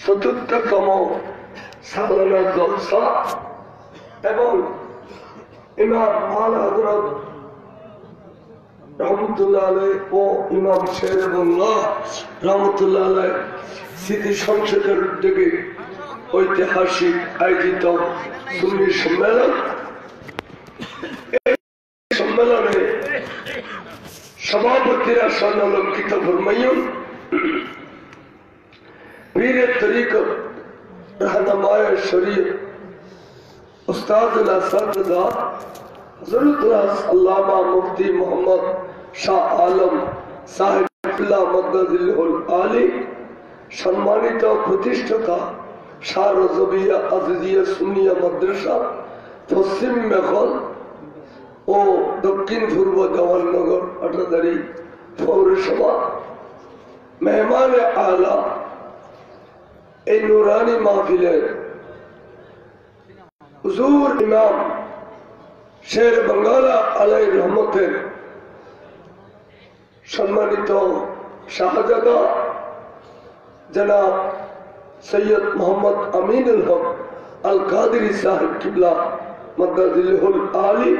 চতুর্থতম সালানা জলসা এবং ইমাম আল হযরত রহমতুল্লাহ আলাইহি ও ইমাম শেরবাংলা রহমতুল্লাহ আলাইহি স্মৃতি সংসদের উদ্যোগে ঐতিহাসিক আয়োজিত সুন্নি সম্মেলন। সম্মেলনে সভাপতিরা স্বর্ণালঙ্কিত ফরমাইন পীরে তরিকত रहनुमाए शरीयत उस्ताद असददा हज़रत अल्लामा मुफ्ती मोहम्मद शाह आलम साहिबुल्लाह मददुल आली सम्मानित प्रतिष्ठता शाह रज़विया अज़िज़िया सुन्निया मद्रसा पश्चिम मेघल ও দক্ষিণ পূর্ব জওয়াননগর আটাদারি পৌরসভা মেহমান আলা এই নুরানি মাহফিলের হুজুর ইমাম শের বাঙ্গালা আলাই রহমতের সম্মানিত শাহজাদা জনাব সৈয়দ মোহাম্মদ আমিনুল হক আল কাদরি সাহেব কিবলা মদদুল আলী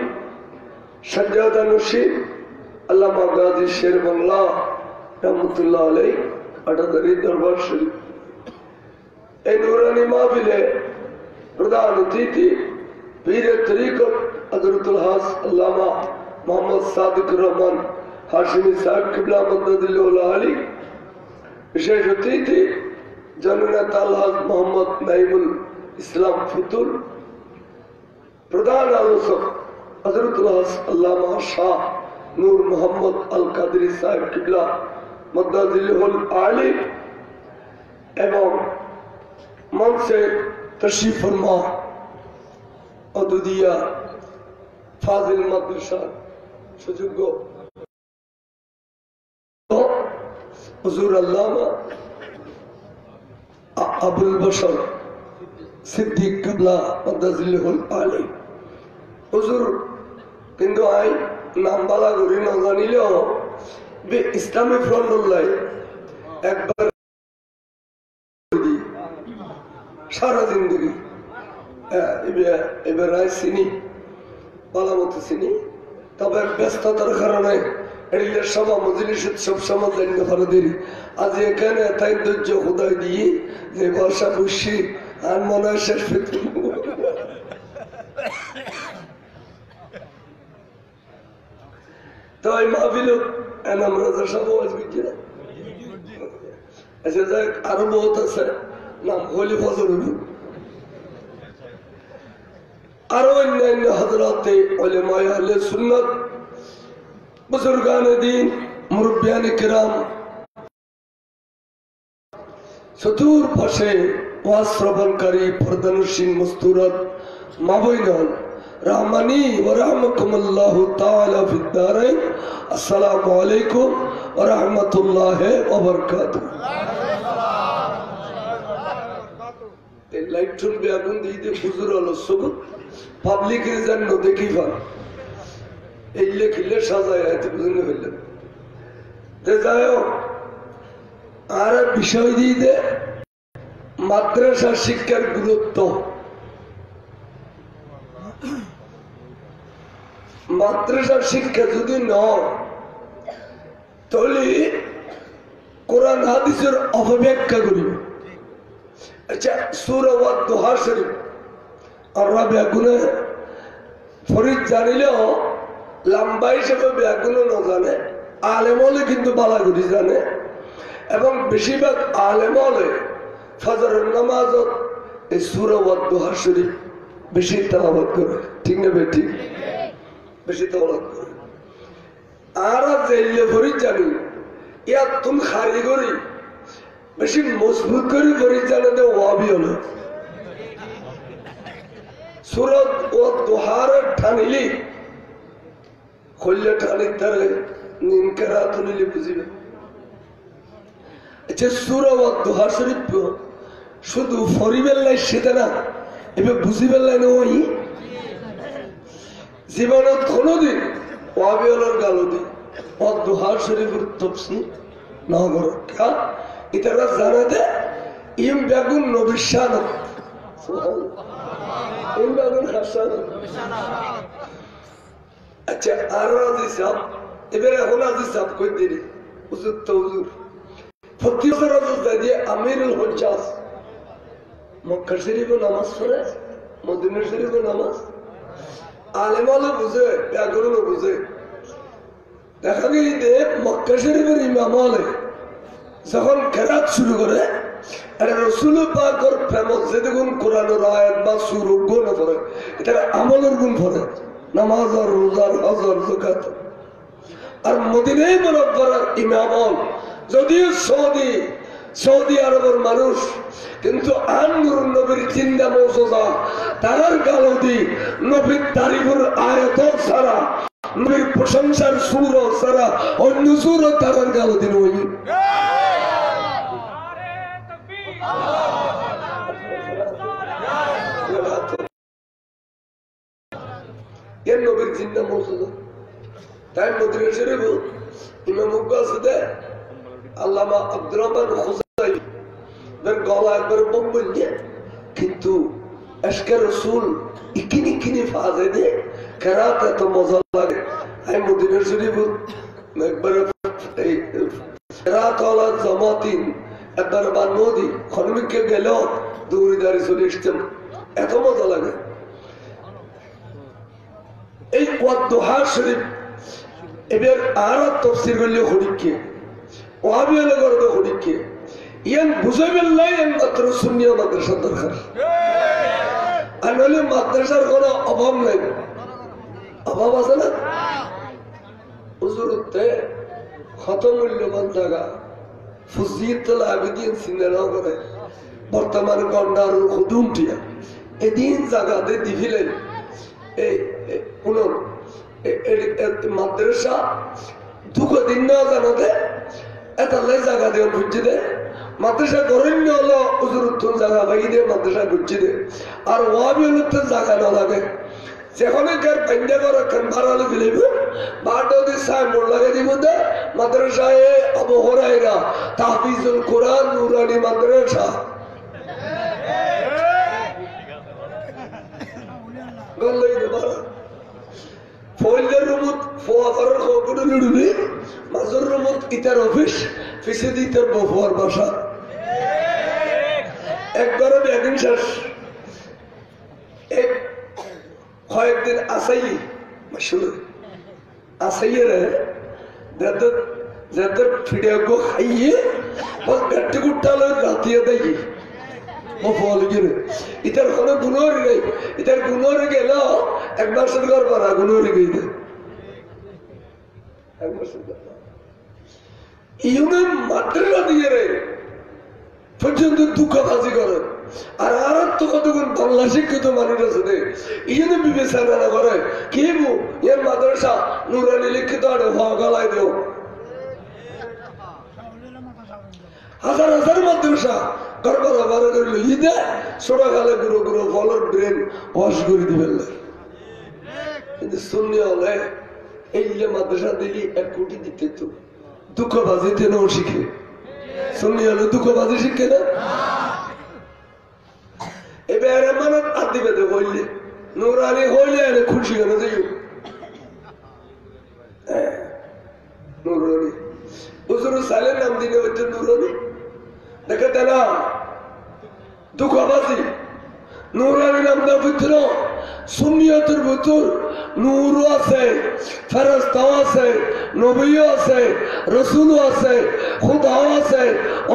সজ্জাদা নশীদ আল্লামা গাজী শের বাংলা রহমতুল্লাহ আলাইহি আটাদারি দরবার শরীফ এই নুরানি মাহফিলে প্রধান অতিথি পীরে তরিকত হযরতুল হাস আল্লামা মোহাম্মদ সাদিক রহমান হাশিমি সাহেব কিবলা মদদুল আলী। বিশেষ অতিথি জননেতা আলহাজ মোহাম্মদ নাইমুল ইসলাম ফুতুল। প্রধান আলোচক হযরতুল হাস আল্লামা শাহ নূর মোহাম্মদ আল কাদরি সাহেব কিবলা মদদুল আলী এবং মঞ্চে তশরিফ ফরমা অদুদিয়া ফাজিল মাদ্রাসা সুযোগ্য হুজুর আল্লামা আবুল বশর সিদ্দিক কিবলা মদদুল আলী। হুজুর কিন্তু আই নাম বালা করি না জানিলেও ইসলামী ফ্রন্টল্লাই একবার সারা জিন্দগি এবার চিনি বলা মতো চিনি, তবে ব্যস্ততার কারণে সভা মজলিস উৎসব সমাজ জানতে পারে দেরি। আজ এখানে তাই ধৈর্য খুদাই দিয়ে যে বর্ষা বসি আর মনে হয় শেষ তো এই মাহফিল এনাম রাজা সব আরো বহুত আছে নাম হলি ফজল আরো অন্যান্য হযরতে উলামায়ে আহলে সুন্নাত বুজুর্গানে দ্বীন মুরব্বিয়ানে কিরাম চতুর পাশে ওয়াজ শ্রবণকারী পর্দানশীন মস্তুরাত মাবইনান রহমানি ওয়া রাহমাকুমুল্লাহু তাআলা ফিদ দারাইন। আসসালামু আলাইকুম ওয়া রাহমাতুল্লাহি ওয়া বারাকাতুহু। এই লাইট চলবে আগুন দিয়ে হুজুর হলো সবুত পাবলিকের জন্য দেখি পান এই লেখিলে সাজায় আইতে বুঝতে পারলেন। যাই হোক আর বিষয় দিয়ে মাদ্রাসা শিক্ষার গুরুত্ব। মাদ্রাসা শিক্ষা যদি নয় তাহলে কোরআন হাদিসের অপব্যাখ্যা করিব। আচ্ছা সূরা ওয়াদ-দুহা শরীফ আর ব্যাগুনে ফরিদ জানিলেও লম্বা হিসেবে ব্যাগুনে না জানে, আলেমলে কিন্তু বালাগুড়ি জানে এবং বেশিরভাগ আলেমলে ফজরের নামাজত এই সূরা ওয়াদ-দুহা শরীফ বেশি তেলাওয়াত করে। ঠিক না বেটি? বেশি তেলাওয়াত করে। আর যে ফরিদ জানি ইয়াত তুমি খারি করি বেশি মজবুত করে ফরিদ জানে তো ওয়াবি হলো সূরা ওয়াদ-দুহার ঠানিলি কইলে ঠানি তারে নিনকারা তুলিলে বুঝিবে। আচ্ছা সূরা ওয়াদ-দুহা শরীফ শুধু ফরিবেল লাই সেটা না, এবার বুঝিবেল লাই নই জীবনত কোনোদিন ওয়াবি হলোর গালো দি ওয়াদ-দুহা শরীফের তাফসীর না করো। এটা জানা দে ইম বেগুন নবিশান ইম বেগুন হাসান। আচ্ছা আর আজি সাহেব এবারে এখন আজি সাহেব কই দিলি হুজুর তো হুজুর প্রতি বছর দিয়ে আমিরুল হজ্জাজ মক্কা শরীফে নামাজ পড়ে, মদিনা শরীফে নামাজ আলেমালও বুঝে, ব্যাকরণও বুঝে। দেখা গেছে মক্কা শরীফের ইমাম আলে যখন কেরাত শুরু করে এটা রসুল পাকের ফেমস যে দেখুন কোরআনের আয়াত বা সূরা গুণ পড়ে, এটা আমলের গুণ পড়ে, নামাজ আর রোজা হজ আর যাকাত। আর মদিনায় মুনাওয়ারার ইমাম যদিও সৌদি আরবের মানুষ, কিন্তু আন নূরুন নবীর জিন্দা মওজুজা তার গালদি নবীর তারিফের আয়াত ছাড়া, নবীর প্রশংসার সূরা ছাড়া অন্য সূরা তার গালদি নয়। এর নবীর জিন্দা মওজুজা তাই মদিনা শরীফ ইমাম মুকাসসিদে আল্লামা আব্দুর রহমান খুজাই এর গলা একবার বম্বল দিয়ে, কিন্তু আশকে রসুল ইকিনি ফাজে দিয়ে কেরাত এত মজা লাগে। আমি মদিনা শরীফ একবার এই কেরাত ওয়ালা জামাতিন একবার বান্নদি খনমিকে গেল দৌড়ি দাঁড়িয়ে চলে এসতাম, এত মজা লাগে। এই ওয়াদুহা শরীফ এবার আর তাফসীর করলে হরিকে ওয়াহাবিয়ালে করবে হরিকে ইয়ান বুঝাইবেন না, ইয়ান মাত্র সুন্নিয়া মাদ্রাসা দরকার। আর নইলে মাদ্রাসার কোনো অভাব নাই, অভাব আছে না? হুজুরতে কত মূল্যবান জায়গা ফুজিয়তুল আবিদিন সিনেমা করে বর্তমানে গন্ডারুল খুদুমটিয়া এদিন জায়গাতে দিভিলেন এই কোন মাদ্রাসা দুঃখ দিন না জানাতে এতালে জায়গা দিয়ে বুঝছি দে মাদ্রাসা করেন হলো হুজুর উত্তম জায়গা ভাই দিয়ে মাদ্রাসা বুঝছি দে। আর ওয়াবি হলো জায়গা না লাগে যেখানে কার পেন্ডা করে ভাড়ালে ফেলিব বাটো দিয়ে সাইনবোর্ড লাগে দিব দে মাদ্রাসায় আবু হুরায়রা তাহফিজুল কোরআন নুরানি মাদ্রাসা গল্লাই দে বাড়া ফয়লের রুমত ফোয়াফারের খবরে লুড়ুলি মাজর রুমত ইতার অফিস ফিসে দি ইতার বফুয়ার বাসা একবারও ব্যাগিং শেষ। এক কয়েকদিন আসাই মাসুর আসাইয়ে রে যাদের ফিডে গো খাইয়ে বস গাট্টি গুট্টালো রাতিয়ে দেয় বফুয়াল গিয়ে ইতার কোনো গুণর নেই, ইতার গুণর গেল এক মাসের ঘর পারা গুণর গিয়ে ইউনিয়ন মাদ্রাসা দিয়ে রে পর্যন্ত দুঃখবাজি করে। আর আর তো কতক্ষণ বাংলা শিক্ষিত মানুষ আছে ইউনিয়ন বিবেচনা না করে কি এর মাদ্রাসা নুরানি লিখিত হওয়া গলায় দেও হাজার হাজার মাদ্রাসা গড়বড়া বারো করে ঈদে ছোটা খালে গুঁড়ো গুঁড়ো ফলের ব্রেন ওয়াশ করে দিবেন না। কিন্তু শুনলে হলে এই যে মাদ্রাসা দিলি 1 কোটি দিতে তো দুঃখবাজি তেন শিখে শুনলে হলে দুঃখবাজি শিখে না এবার মানে আদি বেদে হইলে নুরানি হইলে এনে খুশি কেন যাই নুরানি হুজুর সালের নাম দিলে হচ্ছে নুরানি দেখে না দুঃখবাজি নুরানি নাম দেওয়ার ভিতর সুন্নিয়তের ভিতর নূরও আছে, ফেরেশতাও আছে, নবীও আছে, রাসূলও আছে, খোদাও আছে,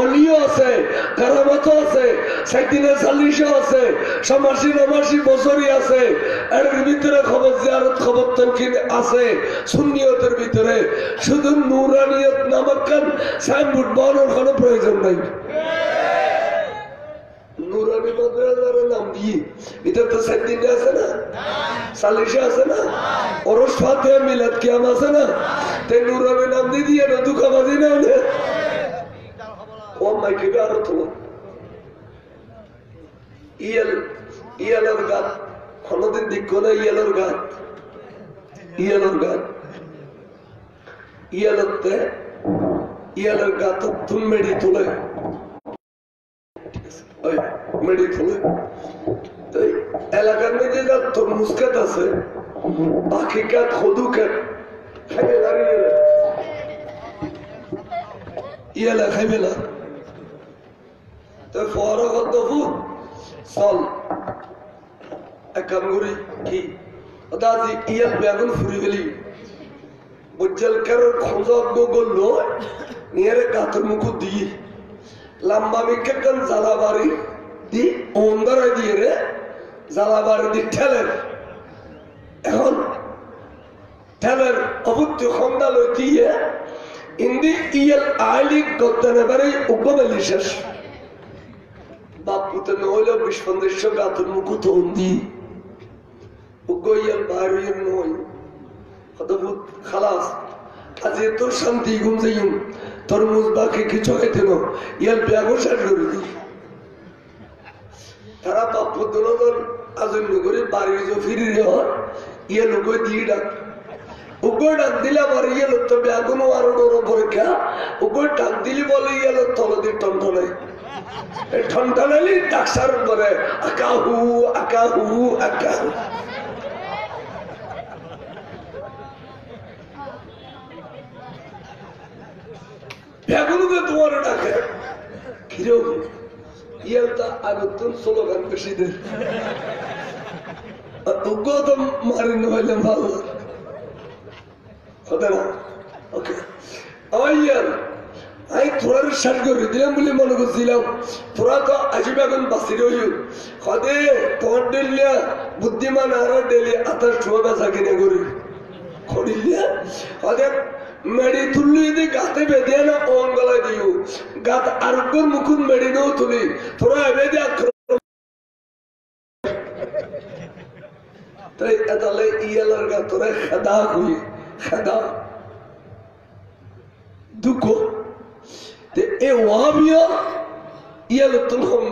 ওলিও আছে, কারামাতও আছে, সাইদিনে সালিশও আছে, সমাসী নমাসী বছরই আছে। এর ভিতরে খবর জিয়ারত খবর তলকিন আছে সুন্নিয়তের ভিতরে। শুধু নুরানিয়ত নামক কান সাইনবোর্ড বানানোর কোনো প্রয়োজন নাই। নুরানি মাদ্রাসার নাম দিয়ে এটা তো সাইদিনে আছে না, সালিশে আছে না, ওরস ফাতিহা মিলাদ কিয়াম আছে না, তাই নুরানি নাম দিয়ে না দুঃখবাজি না ও মাইকে আরো তো ইয়ালের গান কোনদিন দিক না ইয়ালের গান ইয়ালের গাত তুম মেড়ি তুলে ওই মেডি থলে তো এলাকার মধ্যে যা তরমুজ ক্ষেত আছে বাকি ক্ষেত খদু ক্ষেত খাইবে দাঁড়িয়ে ইয়েলা খাইবে না তো ফর ফুট চল এক কাম করি কি দাদি ইয়াল বেগুন ফুরি গেলি বুঝল কারোর খোঁজা গোগল নিয়ে গাতের মুখ দিয়ে লম্বা মিকে কান জ্বালাবাড়ি দি অন্ধার দিয়ে রে জ্বালাবাড়ি দি ঠেলের এখন ঠেলের অবুদ্ধ খন্ডা লই দিয়ে ইন্দি ইয়াল আইলি গদ্দানে বাড়ি উগ্রবেলি শেষ বাপুতে নহলে 20-25 গাতের মুখ তখন দি উগ্র ইয়াল বাইরের নয় কতভূত খালাস আজ তোর শান্তি ঘুম যাইম তরমুজ বাকি কিছু খাইতে না ইয়ার ব্যাগও শেষ করে দিই তারা বাপু দোলন আজন্য করে বাড়ি ফিরে ইয়ে লোক দিয়ে ডাক উগ্র ডাক দিলে আবার ইয়ে লোক তো ব্যাগুনো আরো ডোরো পরীক্ষা উগ্র ডাক দিলি বলে ইয়ে লোক তলদি টনটনাই ঠনটনালি ডাকসার করে আকাহু আকাহু আকাহু বেগুনকে তোমার ডাকে কিরো ইয়ালটা আগতুন স্লোগান বেশি দে উগ্র তো মারি নহলে ভালো হতে না ওকে ইয়াল আমি তোরার সার করে দিলাম বলে মনে করছিলাম তোরা তো আজি বেগুন বাঁচি রইল হদে তোমার ডেলিয়া বুদ্ধিমান আর ডেলি আতার ঠুয়া বেচা কিনে করি খড়িলিয়া হদে মেডি তুললি যদি গাতে বেঁধে না অন গলায় দিও গাত আরোগ্যর মুখুন মেডি নেও তুলি তোরা এবে দিয়ে তাই এতালে ইয়ালার গা তোরা খেদা হই খেদা দুঃখ এ ওয়াবিয়া ইয়াল তুল হম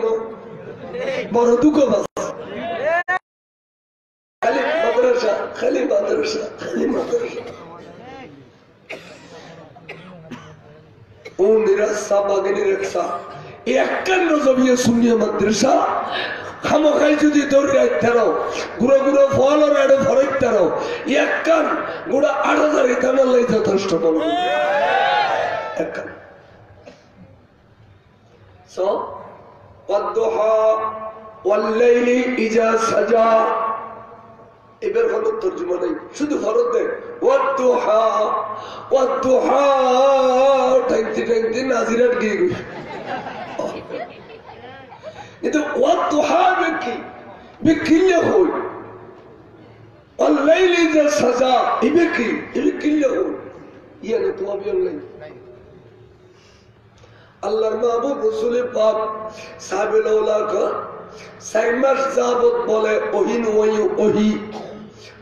বড় দুঃখ বাস খালি মাদ্রাসা খালি মাদ্রাসা খালি মাদ্রাসা ও নিরাশা বাগিনী রেখা একখান নজবিয়ে শুনিয়ে মাদ্রাসা খামোখাই যদি দৌড়ে তেরো গুড়ো গুড়ো ফল আর আড়ে ভরাই তেরো একখান গুড়া 8,000 এখানে লাই যথেষ্ট বলো একখান সো والضحى والليل اذا سجى এবার কোনো তর্জমা নেই শুধু ফরজ দেয় ওয়াদ্দুহা ওয়াদ্দুহা টাইমটি টাইমটি নাজিরাত গিয়ে গই কিন্তু ওয়াদ্দুহা বিকিলে হই والليل اذا سجى বিকিলে হই ইয়ানে তো আবিয়াল নাই আল্লাহর মাহবুব রাসূল পাক সাহাবায়ে আওলাকা 4 মাস যাবত বলে ওহি নয়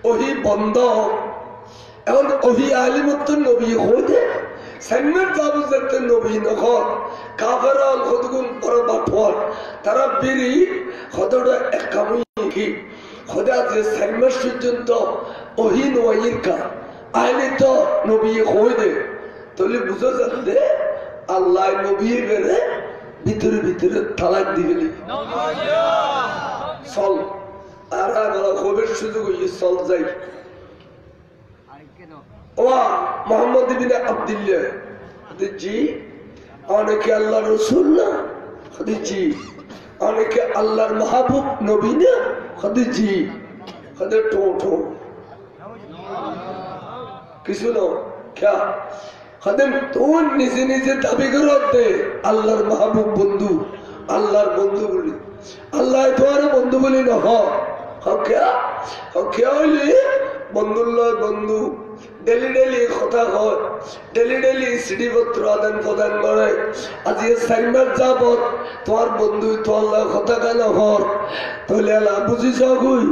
ওহি বন্ধ এখন ওহি আলিমত নবী হইতে 4 মাস যাবত যেতে নবী নখন কাফেরা খুদগুন বড় বাটওয়ার তারা বিরি খদড় একামই কি খোদা যে 4 মাস পর্যন্ত ওহি নয়ির কা আইলে তো নবী হইতে তাহলে বুঝা যাচ্ছে আল্লাহ নবীর বেড়ে ভিতরে ভিতরে তালাক দিবেলি চল আর আমার খবর সুযোগ হইয়ে চল যাই ও মোহাম্মদ ইবনে আব্দুল্লাহ জি অনেকে আল্লাহ রসুল না জি অনেকে আল্লাহর মাহবুব নবী না জি টো কিছু না খেয়া খাদেম তোর নিজে নিজে দাবি করতে আল্লাহর মাহবুব বন্ধু আল্লাহর বন্ধু বলি আল্লাহ তোমার বন্ধু বলি না হইলে বন্ধুল্লাহ বন্ধু ডেলি ডেলি কথা হয় ডেলি ডেলি চিঠিপত্র আদান প্রদান করে আজি 4 মাস যাবত তোমার বন্ধু তোমার কথা কেন হর তাহলে আল্লাহ বুঝিস গুই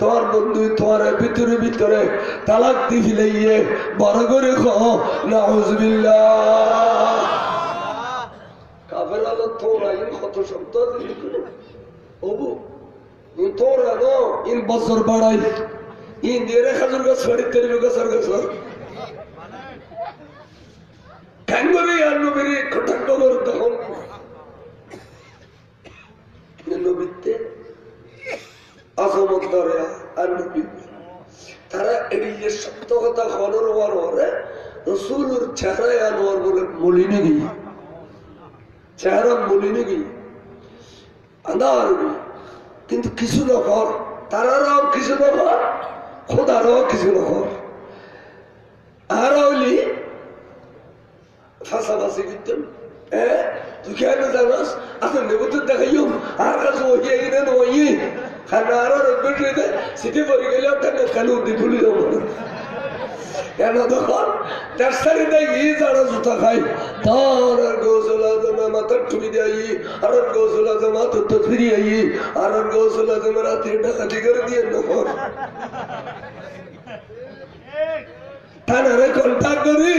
তোমার বন্ধু তোমার ভিতরে ভিতরে তালাক দি ফিলাইয়ে বড় করে কহ নাউজুবিল্লাহ কাফের আল্লাহ তোর আইন কত শব্দ ওবু তোরা নো ইন বছর বাড়াই ইন দিয়ে খাজুর গাছ বাড়ি তেল গাছের গাছ কেন করে আর নবীর কটাক্ষ করে তখন নবীতে আজমত ধরে আর নবী তারা এড়িয়ে সত্য কথা খবর হওয়ার পরে রসুলের চেহারায় আনোয়ার বলে মলিনে গিয়ে চেহারা মলিনে গিয়ে আন্দার কিন্তু কিছু না কর তারারাও কিছু না কর খোদারাও কিছু না কর আর হইলি ফাঁসাফাঁসি করতাম তুই কেন জানাস আসলে নেবুতে দেখাইও আর কাছে ওই না ওই খানা আরো রোগে সিটি পরে গেলে ওখানে কালু দি ভুলি যাবো কেন তখন তার সারি দেয় যারা জুতা খাই তার আর গৌসলা জমা মাথার টুপি দিয়ে আর গৌসলা জমা তো ফিরিয়ে আর গৌসলা জমা রাত্রি ডাকাতি করে দিয়ে নকর থানারে কন্ট্যাক্ট করি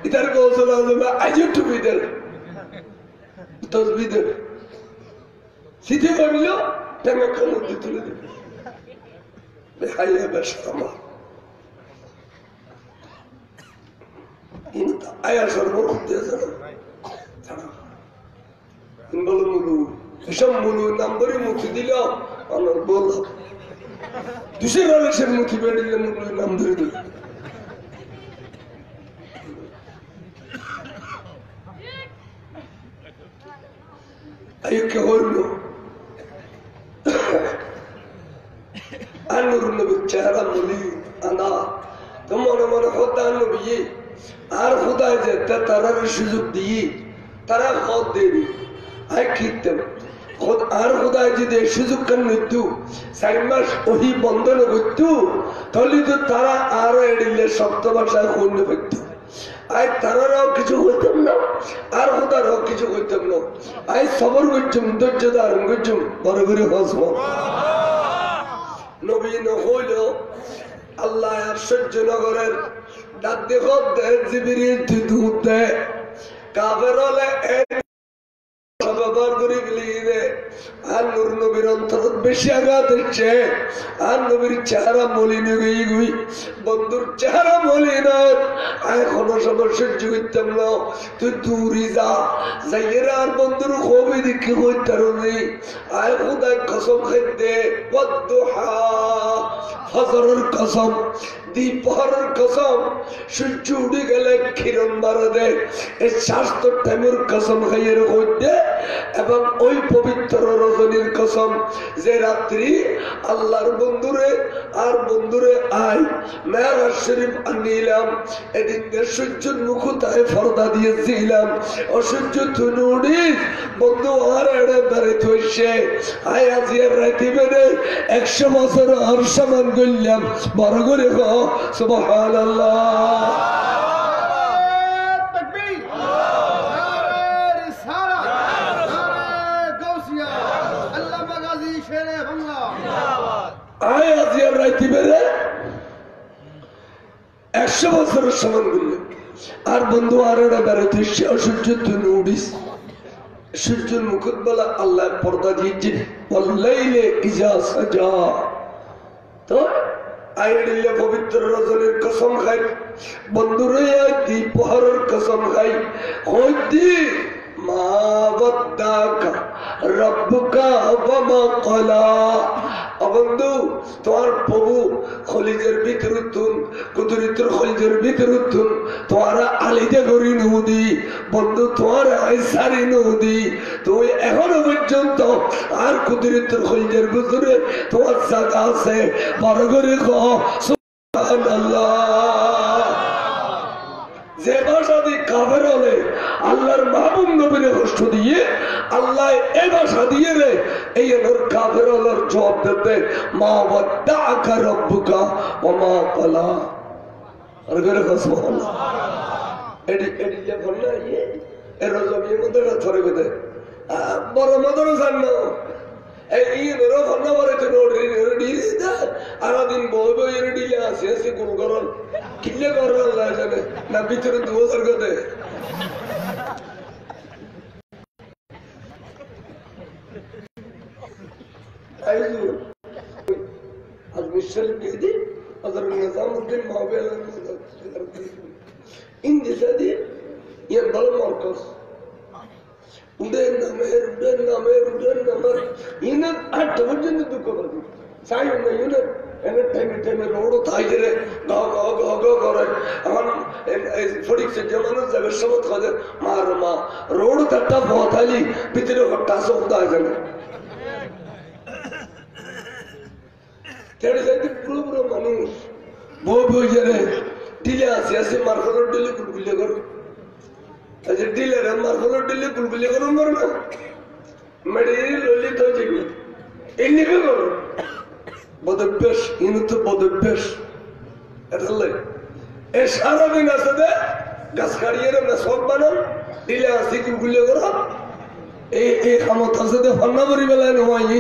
ইতার গৌসলা জমা আজও টুপি দেন তসবি দেন সিটি করল তেমন কালু দি তুলে দেবে বেহাইয়া বেশ আমার আয়া সর্বরূপ দিয়েছে এসব মুলু নাম্বারই মুখি দিল আমার বললাম দুশো মানুষের মুখি বেড়ে মুলু নাম ধরে দিল আয়ুকে হইল আনুর নবীর চেহারা মুলি আনা তো মনে মনে হতা নবী আর খুদায় যেতে তারার সুযোগ দিয়ে তারা খত দেবি আর কীর্তন আর খুদায় যদি এই সুযোগ কেন নিত 4 মাস ওই বন্ধন করত তাহলে তো তারা আরো এড়িলে শব্দ ভাষায় কন্য পেত আর তারারাও কিছু হইতাম না আর খুদারাও কিছু হইতাম না আই সবর করছুম ধৈর্য ধারণ করছুম বড় করে হসব নবী নহইল আল্লাহ আর সহ্য নগরের ডাক দেখো জিবিরিল তুই দুধ দে কাফের হলে ব্যবহার করে গেলি আর নূর নবীর অন্তর বেশি আঘাত হচ্ছে আর নবীর চেহারা মলিন গই গই বন্ধুর চেহারা মলিন এখনো সমস্যা করতাম না তুই দূরই যা যাইয়ের আর বন্ধুর খুবই দেখে হইতার নেই আয় খুদায় কসম খাইতে ওয়াদ্দুহা ফজরের কসম দ্বিপহরের কসম সূর্য উঠে গেলে কিরণ মারা দেয় এই স্বাস্থ্য টাইমের কসম খাইয়ের হইতে এবং ওই পবিত্র রজনীর কসম যে রাত্রি আল্লাহর বন্ধুরে আর বন্ধুরে আয় মেরাজ শরীফ আনিলাম এদিন সূর্যের মুখতায় পর্দা দিয়েছিলাম অসূর্য তুনুড়ি বন্ধু আর এড়ে বেড়াইতে হইছে আয় আজিয়ার রাইতে বেড়ে 100 বছর আর সমান করলাম বড় করে সুবহানাল্লাহ আয় আজিয়ার রাইতে বেড়ে 100 বছরের সমান করলাম আর বন্ধু আর এড়ে বেড়াইতে হইছে অসূর্য তুনুড়ি সূর্যের মুকুট বলা আল্লাহ পর্দা দিয়েছেন ওয়াল্লাইলি ইজা সাজা তো আইডিলে পবিত্র রজনীর কসম খাই বন্ধুরে দ্বিপহরের কসম খাই হইতি মা ওয়াদ্দাকা রব্বুকা ওয়া মা ক্বালা বন্ধু তোমার প্রভু খলিজের ভিতরতুন কুদরতের খলিজের ভিতরতুন তোমারা আলিদে গরি নদী বন্ধু তোমার আইসারি নদী তুই এখনো পর্যন্ত আর কুদরতের খলিজের ভিতরে তোমার জায়গা আছে বড় করে কও সুবহানাল্লাহ যে ভাষা দিয়ে কাফের হলে আল্লাহর মাহবুব নবীর কষ্ট দিয়ে আল্লাহ এই ভাষা দিয়ে রে এই কাফের হলার জবাব দিতে মা ওয়াদ্দাকা রব্বুকা ওয়া মা ক্বালা আর করে সুবহানাল্লাহ এডি যে বলনা এই রজবীর মধ্যে ধরে গেছে বড় মদরও জানো এই নরো ফন্না বলে তো রেডি দা আরাদিন বই বই রেডি আছে আছে কোন করল কিলে করল আল্লাহ জানে না ভিতরে দুয়ার গদে আইজু আজ মিশল গদি আদর নিজামউদ্দিন মাহবুব ইন দিসাদি ইয়ার বল মার্কাস উডেন নামের ইনে 8 পর্যন্ত দুঃখ পাবি চাই না ইনে এনে টাইমে রোড থাকে রে গ করে এখন ফরিকছে জমানো যাবে সবত খাদে মার মা রোড একটা বতালি ভিতরে টাসো খোদা জানে তেড়ে যাইতে পুরো মানুষ বই জানে ডিলে আছে মার্কেটের ডিলে গুলগুলে করো আচ্ছা ডিলের মার্কেটের ডিলে গুলগুলে করো না মেডিকেল ললিত হয়েছে এমনিকে করো বদভ্যাস ইনুতো বদভ্যাস এটা লাই এ সারাদিন আসতে গাছ কাটিয়ে না সব বানান ডিলে আসি গুলগুলে করো এই ক্ষমতা আছে ফান্না করি বেলায় নয়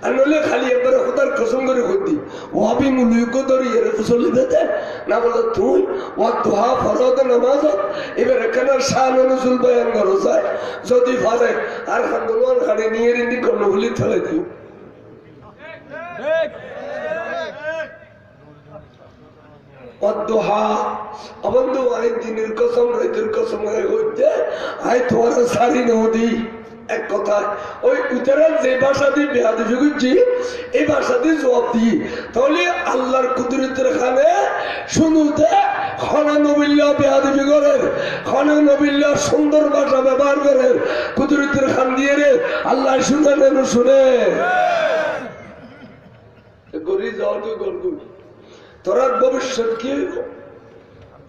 আর নইলে খালি একবার খোদার কসম করে খুঁজি ওয়াবি মুলুক ধরিয়ে ফুসলি দিতে না বলে তুই ও দোহা ফরদ নামাজ এবার এখানে শান নজুল বয়ান করো যায় যদি পারে আর খান্দুয়ান খালি নিয়ে রিন্দি কর্ণগুলি ফেলে দিও দোহা অবন্ধু আই দিনের কসম রাইতের কসম হইতে আই তোমার সারি নদী এক কথা ওই উত্তরাল যে ভাষা দিয়ে বেয়াদবি করছি এই ভাষা দিয়ে জবাব দিই তাহলে আল্লাহর কুদরতের খানে শুনুতে খনা নবিল্লা বেয়াদবি করে খনা নবিল্লা সুন্দর ভাষা ব্যবহার করে কুদরতের খান দিয়ে রে আল্লাহ শুনে নেন শুনে গড়ি যাওয়া তুই গল্প তোরার ভবিষ্যৎ কি হইব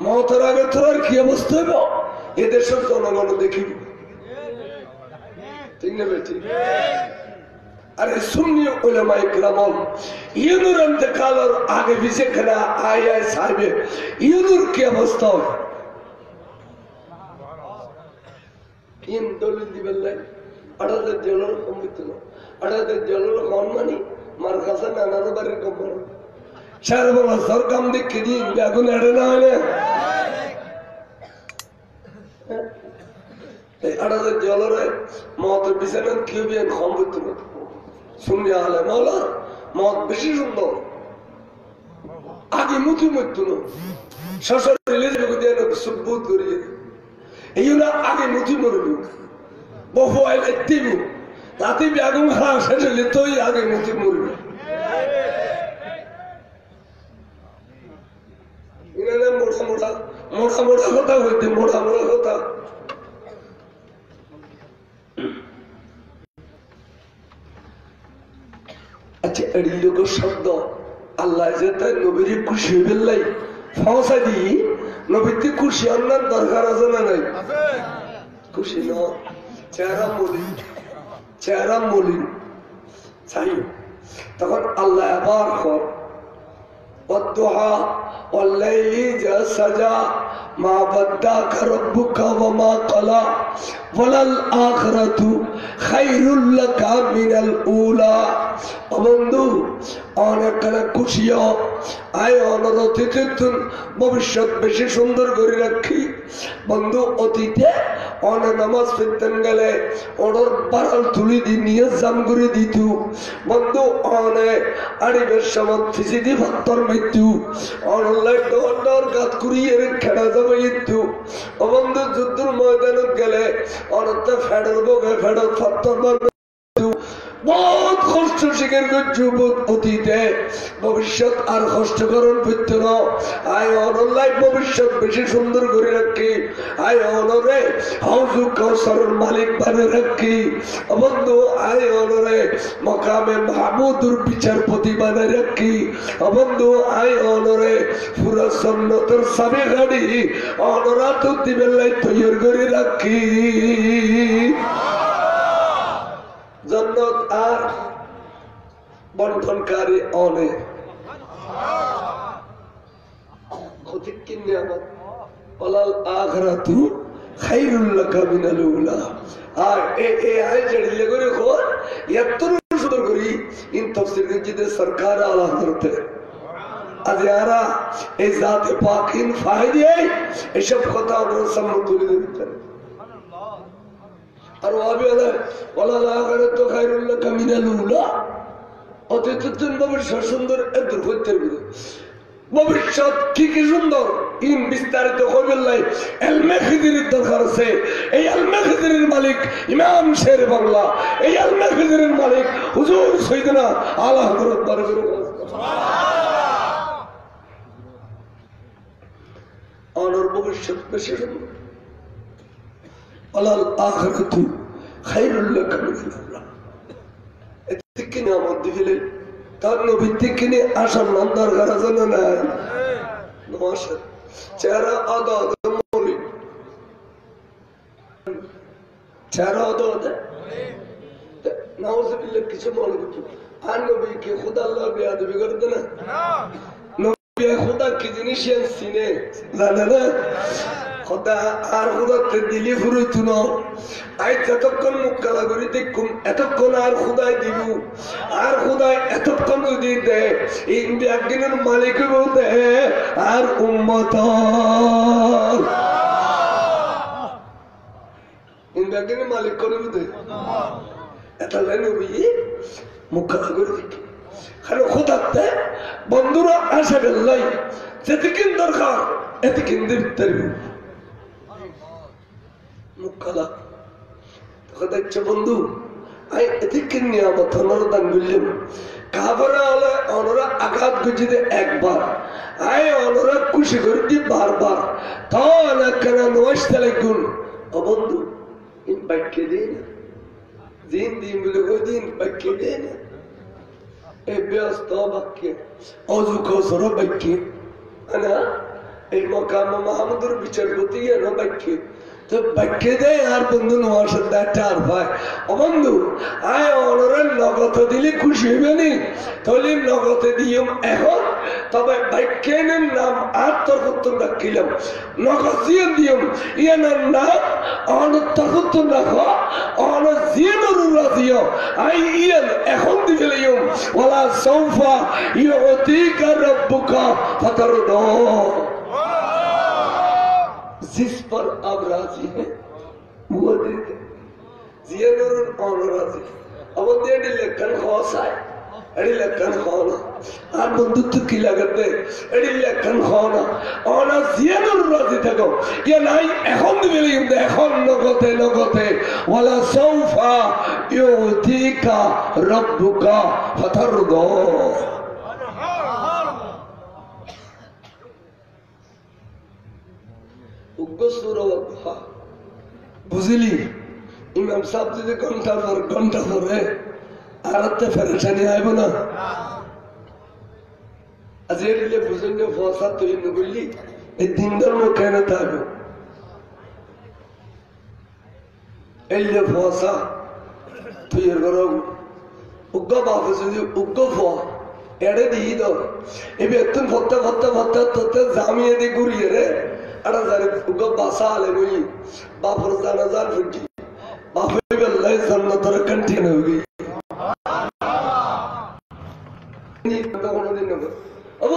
মতের আগে তোরার কি অবস্থা হইব এদেশের জনগণ দেখিব अरे सुन्नी उलमा इकराम यूनुर इंतकाल आगे पीछे खड़ा आया साहिब यूनुर की अवस्था इन दौलत दिबल्ले अड़ाद जलर कंबितलो अड़ाद जलर कौनमानी मारकासा नाना बारे कंबर शहर वाला सर काम देख के दी यागुन अड़ना है अड़ाद जलर मौत बिसरन क्यों भी कंबितलो सुनिया आले मौला मौत बेशी सुंदर आगे मुथु मत्तुनो शशर रिलीज को देना सबूत करिए इयुना आगे मुथु मरबो बहु आइल इत्तिबो ताती ब्यागुम खरा शशर लितोई आगे मुथु मरबो इन्हें मोटा होता होते मोटा होता अच्छा अड़ियों को शब्द अल्लाह जैसे नबीरी खुशी बिल्लाई फौसा दी नबीती खुशी अन्ना दरकार आज़ना नहीं खुशी ना चेहरा मोली चाहिए तब अल्लाह बार को वद्दुहा वल्लैली जसजा मा बद्दाक रब्बुका वमा क़ला वलल आखिरतु खैरुल लका मिनल ऊला बंधु অনেক খুশিও আয় অনরতিতে ভবিষ্যৎ বেশি সুন্দর করে রাখি বন্ধু অতীতে অনে নামাজ পড়তেন গেলে ওর বারাল তুলি দি নিয়ে জাম করে দিত বন্ধু অনে আড়িবের সমান ফিসি দি ভাত্তর মৃত্যু অনলাই ডর গাত করিয়ে খেড়া যাবে ইত্যু ও বন্ধু যুদ্ধের ময়দানত গেলে অনতে ফেডার বগে ফেডার ফাত্তর बहुत कष्ट शिखर को जुबत अतीते भविष्य और कष्ट करन पितन आय अनलाई भविष्य बेशी सुंदर करे रखी आय अनरे हाउजु कौसर मालिक बने रखी बंधु आय अनरे मकामे महमूदुर विचारपति बने रखी बंधु आय अनरे पूरा सन्नतर सभी गाड़ी अनरा तो दिबेलाई तैयार करे रखी जन्नत आर बंटनकारी आने खुद की नियामत वलल आखिरतु खैरुल लका मिनल ऊला আর এই আয় জড়িয়ে করে খোর এত সুন্দর করি ইন তাফসীর জিদে সরকার আলা করতে আজ यारा এই জাতে পাক ইন ফায়দে এসব কথা আমরা সম্মত করে দিতে और वो भी वाला लागर तो खैरुल्लाह कमीनल उला অতীতের জন্য ভবিষ্যৎ সুন্দর এদুর হতে হবে ভবিষ্যৎ কি কি সুন্দর ইন বিস্তারিত হইবেন নাই এলমে খিজিরের দরকার আছে এই এলমে খিজিরের মালিক ইমাম শের বাংলা এই এলমে খিজিরের মালিক হুজুর সাইয়েদনা আলা হযরত বারকাতুহু সুবহানাল্লাহ ভবিষ্যৎ বেশি সুন্দর আলাল আখিরাতু খায়রুল লাকা মিনাল উলা এদিকে নিয়ামত দিলে তার নবী থেকে নিয়ে আসার নাম দরকার আছে না নাই নমস্কার চেহারা আদা মৌলিক চেহারা আদা নাউজুবিল্লাহ কিছু মনে করতো আর নবীকে খুদা আল্লাহ বেয়াদবি করতে না নবী খুদা কি জিনিস চিনে জানে না খোদা আর খুদাতে দিলি ফুরুইতো না আই যতক্ষণ মুখ কালা করে দেখুম এতক্ষণ আর খুদাই দিব আর খুদাই এতক্ষণ যদি দেয় এই একদিনের মালিক বলতে আর উম্মত একদিনের মালিক করে দেয় এটা নবী মুখ কালা করে দেখি খালি খুদাতে বন্ধুরা আসে বেল্লাই যেদিকিন দরকার এদিকিন দিতে মুখালা তখন দেখছে বন্ধু আই এদিকে নিয়ামত অনরা দান করলাম কাবরা হলে অনরা আঘাত করছে একবার আই অনরা খুশি করে দি বারবার তখন কেন নমস্কার গুণ ও বন্ধু ইন বাক্যে দিই না দিন দিন বলে ওই দিন বাক্যে দেয় না এই ব্যস্ত বাক্যে অজু কসর বাক্যে না এই মকাম মাহমুদুর বিচারপতি না বাক্যে তো বাক্যে দেয় আর বন্ধু নোয়ার সাথে আর ভাই ও বন্ধু আয় অনরের নগদ দিলে খুশি হইবে নি তাহলে নগদে দিয়ম এখন তবে বাক্যের নাম আর তরফত্তর রাখিলাম নগদ দিয়ে দিয়ম ইয়ানার নাম অনর তরফত্তর রাখো অনর জিয়ানুরা দিও আই ইয়ান এখন দিবে লিয়ম ওয়ালা সাউফা ইউতিকা রাব্বুকা ফাতারদা जिस पर आप राजी हैं वो देते जियानुर और राजी अब वो दे लेकर खौस आए अड़ी लेकर खाना आप बंदुक की लगते अड़ी लेकर खाना और ना जियानुर राजी थको ये नहीं এখন দিবেলি এখন নগতে ওয়ালা সাউফা ইউতিকা রাব্বুকা ফাতারদা বুঝলি ইমাম সাহেব যদি ঘন্টা পরে আর ফেরেশানি আইব না আজ এলে বুঝলেন ফসা তৈরি নগরলি এই দিন ধর্ম কেন থাকবে এলে ফসা তৈরি করো উগ্র বাপে যদি উগ্র ফোয়া এড়ে দিয়ে দাও এবার এতন ভত্তা জামিয়ে দিয়ে ঘুরিয়ে রে अड़ा जारे उगा बासा आले कोई बापर जाना जार फुटी बापर भी अल्लाह सन्ना तरह कंटी न होगी नहीं पता होना दिन नगर अब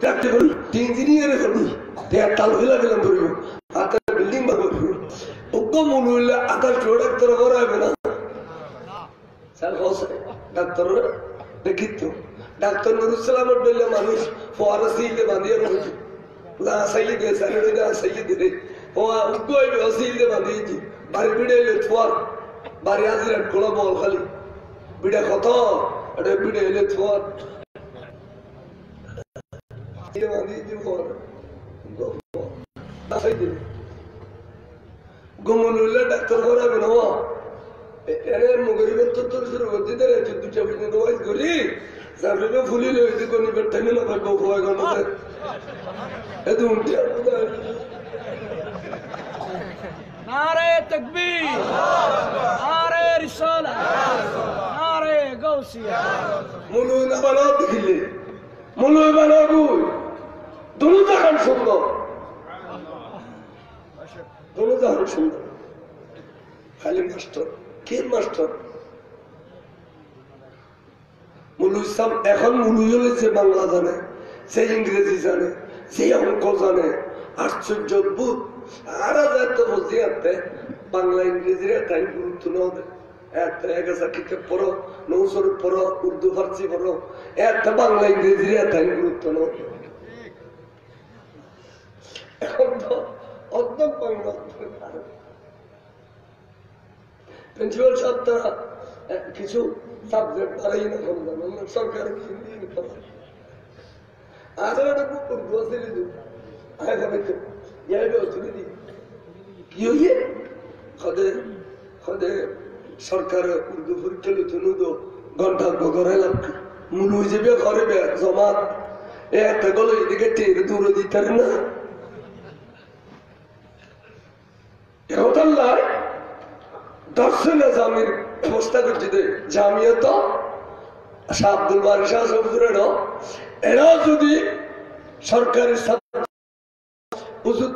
ट्रैक्टर कर तीन इंजीनियर कर दी ते अट्टाल हिला बिलम करियो आता बिल्डिंग बन करियो उगा मुनुल्ला आता प्रोडक्ट तरह हो रहा है ना सर हो सके डॉक्टर देखितो डॉक्टर नुरुसलाम बेले मानुष फौरसी ले बांधिया रखो ना सही दे सर ना सही दे वो कोई भी वसील दे बंदी जी बारी बिड़े ले थुआर बारी आजिर कोला बोल खाली बिड़े खतो अरे बिड़े ले थुआर ये बंदी जी बोल ना सही दे गुमनुल्ला डॉक्टर हो रहा है ना वो अरे मुगरी में तो शुरू होती दे रहे तू जब इतने दवाई गोली सामने में फुली ले इसे कोनी बैठे नहीं ना को होएगा ना ये तो उल्टी नारे तकबीर नारे रिसाला नारे गौसिया मुलु ना बना दिले मुलु बना गुई दोनों जगह सुंदर खाली मास्टर के मास्टर मुलु सब এখন মুলু হয়েছে বাংলা জানে সে ইংরেজি জানে সে অঙ্ক জানে আশ্চর্য অদ্ভুত আর তো বুঝি আনতে বাংলা ইংরেজির টাইম গুরুত্ব না দেয় একটা কিতাব পড়ো নৌসর পড়ো উর্দু ফার্সি পড়ো একটা বাংলা ইংরেজির টাইম গুরুত্ব না প্রথম প্রিন্সিপাল সাহেব তারা কিছু সাবজেক্ট বাড়াই না কমদান সরকার কি হইয়ে সরকার উর্দু পরীক্ষা লুতো ঘন্টা করে মূল হয়ে যাবে ঘরে জমাত একটা গলো এদিকে টের দূরে দিতে না দর্শনে জামির ব্যবস্থা করছে জামিয়া তো শাহ আব্দুল বারি শাহ সবুজের এরাও যদি সরকারের সাথে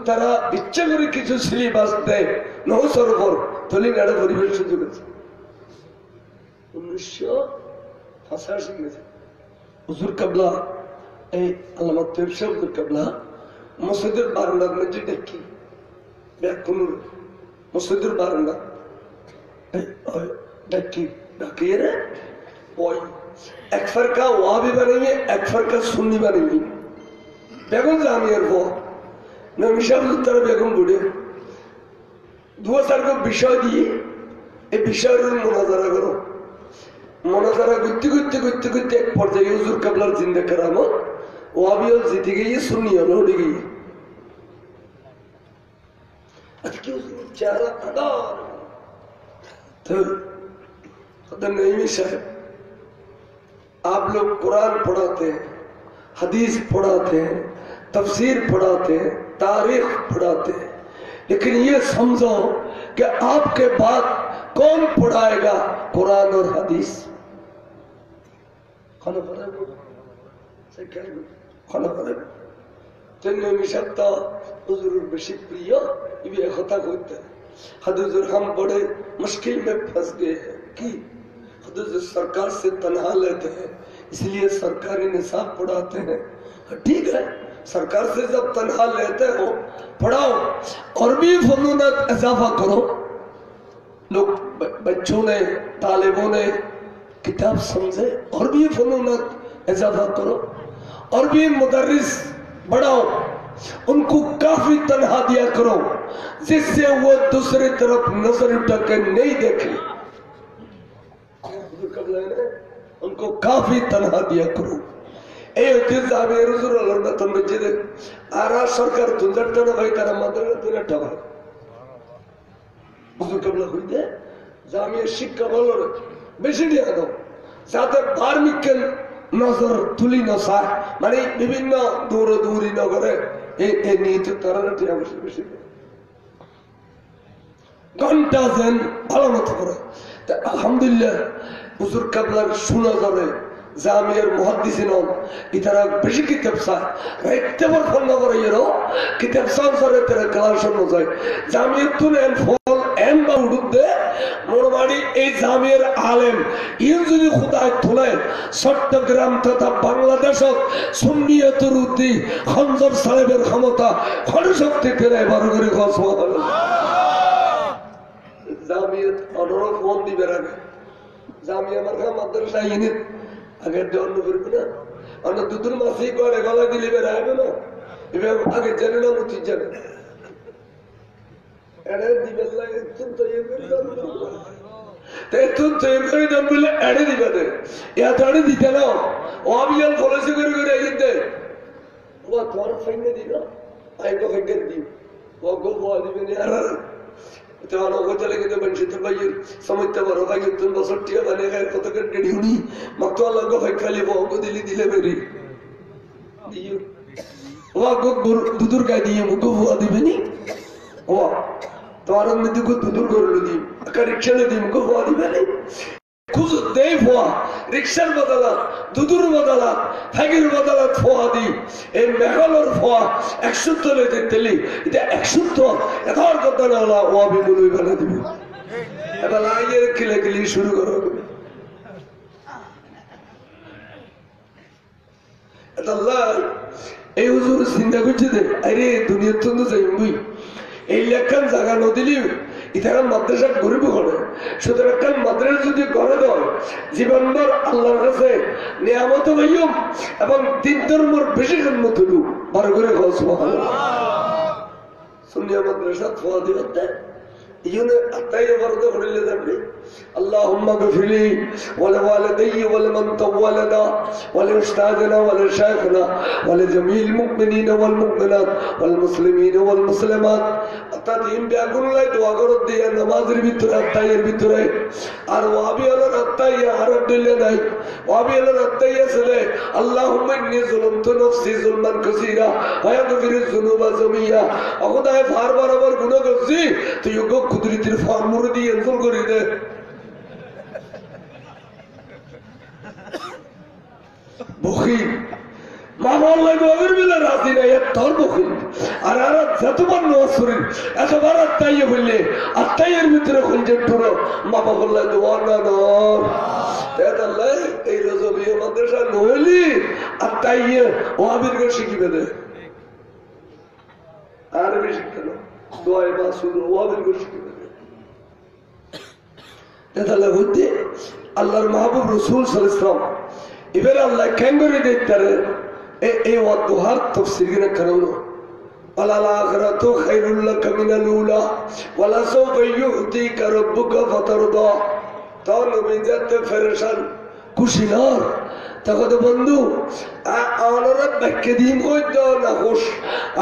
তারা ইচ্ছা করে কিছু সিলেবাস দেয় নৌসর উপর তলি একটা পরিবেশ সুযোগ আছে 1985 গেছে হুজুর কাবলা এই আল্লামা তৈব শাহ হুজুর কাবলা মসজিদের বারান্দার মধ্যে দেখি ব্যাকুনুর মসজিদের বারান্দা দেখি ডাকিয়ে রে ওই এক ফরকা ওয়াহাবি বানিয়ে এক ফরকা সুন্নি বানিয়ে বেগম জামিয়ার পর তারা বেগম বুড়ে দুয়ার বিষয় দিয়ে এই বিষয়ের মোনাজারা করো মোনাজারা করতে করতে করতে করতে এক পর্যায়ে হুজুর কাবলার জিন্দা কেরামত ওয়াবিও জিতে গিয়ে সুন্নি হলো উঠে গিয়ে আজকে চেহারা आदर नहीं साहब आप लोग कुरान पढ़ाते हैं हदीस पढ़ाते हैं तफसीर पढ़ाते हैं तारीख पढ़ाते हैं लेकिन ये समझो कि आपके बाद कौन पढ़ाएगा कुरान और हदीस खाना पड़ेगा तेने मिशक्ता हुजूर बेशी प्रिय ये खता होता है हजूर हम बड़े मुश्किल में फंस गए हैं कि हजूर सरकार से तनहा लेते हैं इसलिए सरकारी निसाब पढ़ाते हैं ठीक है सरकार से जब तनहा लेते हो पढ़ाओ और भी फनूनत इजाफा करो लोग बच्चों ने तालिबों ने किताब समझे और भी फनूनत इजाफा करो और भी मुदर्रिस बढ़ाओ उनको काफी तनहा दिया करो जिससे वो दूसरी तरफ नजर उठा के नहीं देखे उनको काफी तनहा दिया करो सरकार भाई तारा জামিয়া শিক্ষা বলো বেশি দিয়ে দাও যাতে ধার্মিক নজর তুলি নসায় মানে বিভিন্ন দূরদূরি নগরে এই নিহিত তারা বেশি ঘন্টা যেন ভালো মতো করে আলহামদুলিল্লাহ হুজুর কাবলার শোনা যাবে জামিয়ার মুহাদ্দিসিন ইতারা বেশি কিতাব চায় রাইতে বর ফোন না করে এরো কিতাব সামসারে তারা ক্লাস শুনো যায় জামিয়ার তুলেন ফল এম বা উড়ুদে মোরবাড়ি এই জামিয়ার আলেম ইন যদি খুদায় তোলে চট্টগ্রাম তথা বাংলাদেশত সুন্নিয়তের উদ্দি খঞ্জর সাহেবের ক্ষমতা খড়শক্তি ফেলে বারো করে জামিয়াত অনর ফোন দিবে রাখে জামিয়া মার্কা মাদ্রাসা ইউনিট আগের অন্য করবে না অন্য দুধুর মাসি করে গলা দিলি বেড়াবে না এবার আগে জেনে না মুচি জানে এড়ে দিবেন লাগে তুম তো ইয়ে করে দাম তাই তুম তো ইয়ে করে দাম বলে এড়ে দিবে দে ইয়া তো এড়ে দিতে না ও আমি আর পলিসি করে করে এগিয়ে ও তোর ফাইনে দিল আই গো ফেঙ্গের দিই ও গো বল দিবে না আর Tawano ko talaga naman siya tabayin. Samay tabaro kayo itong basortiya ka na kaya katagan ka niyo ni. Magtualang ko kay kalibo ako dili-dili beri. Diyo. Wag ko dudur ka diyo mo ko buwa di ba ni? Wag. Tawaran mo di ko dudur ko rin di. Akariksya na di mo ko buwa di ba ni? Kuzo dey buwa. Riksyan badala. Dudur badala. Fagir badala buwa di. E mehalor buwa. Ekshutto le ditteli. Ite ekshutto. Etar কথা না হলা ও আমি বলই বানা দিব এবার আইয়ের কিলে শুরু করো আল্লাহ এই হুজুর চিন্তা করছে যে আরে দুনিয়ার তো যাইবই এই লেখান জায়গা নদিলি ইতারা মাদ্রাসা গরিব করে সুতরাং মাদ্রাসা যদি করে দেয় জীবনভর আল্লাহর কাছে নিয়ামত হইম এবং দিন ধর্মর বেশি জন্ম তুলু বড় করে সুবহানাল্লাহ সুন্নিয়া মাদ্রাসা ফোয়া দিতে ইউনে আত্তাই বরদে করিলে যাবে اللهم اغفر لي ولوالدي ولمن طولنا ولأستاذنا ولشيخنا ولجميع المؤمنين والمؤمنات والمسلمين والمسلمات أتدين بأقول الله دعا করত দিয়া নামাজের ভিতরে আত্তাইয়ের ভিতরে আর ওয়াবি আলার আত্তাইয়া আরব দিলে নাই ওয়াবি আলার আত্তাইয়া ছেলে اللهم إني ظلمت نفسي ظلما كثيرا ويغفر الذنوب جميعا খোদায়ে বারবার আবার গুনাহ করছি তুই ওকে কুদরতের ফর্মুলা দিয়ে এনজল করে দে বখিল মা বললে নবীর বিলে রাজি নাই তোর বখিল আর আর যতবার নসরিন এতবার আত্মাইয়ে বললে আত্মাইয়ের ভিতরে খুঁজে টুরো মা বললে দোয়া না নর তেদাল্লাহ এই রজবীয় মাদ্রাসা নইলি আত্মাইয়ে ওয়াবির কে শিখিবে দে আর বেশি কেন দোয়াই মাসুদ ওয়াবির কে শিখিবে দে তেদাল্লাহ হইতে আল্লাহর মাহবুব রাসূল সাল্লাল্লাহু আলাইহি ওয়াসাল্লাম এবারে আল্লাহ কেন করে দিতারে এই ওয়াদুহার তাফসীর কিনা করলো ওয়ালাল আখিরাতু খায়রুল লাকা মিনাল উলা ওয়ালা সাওফা ইউতিকা রাব্বুকা ফাতারদা তো নবী যাতে ফেরেশান খুশি না তখন বন্ধু অনরে বাক্য দিম কইতো না খুশ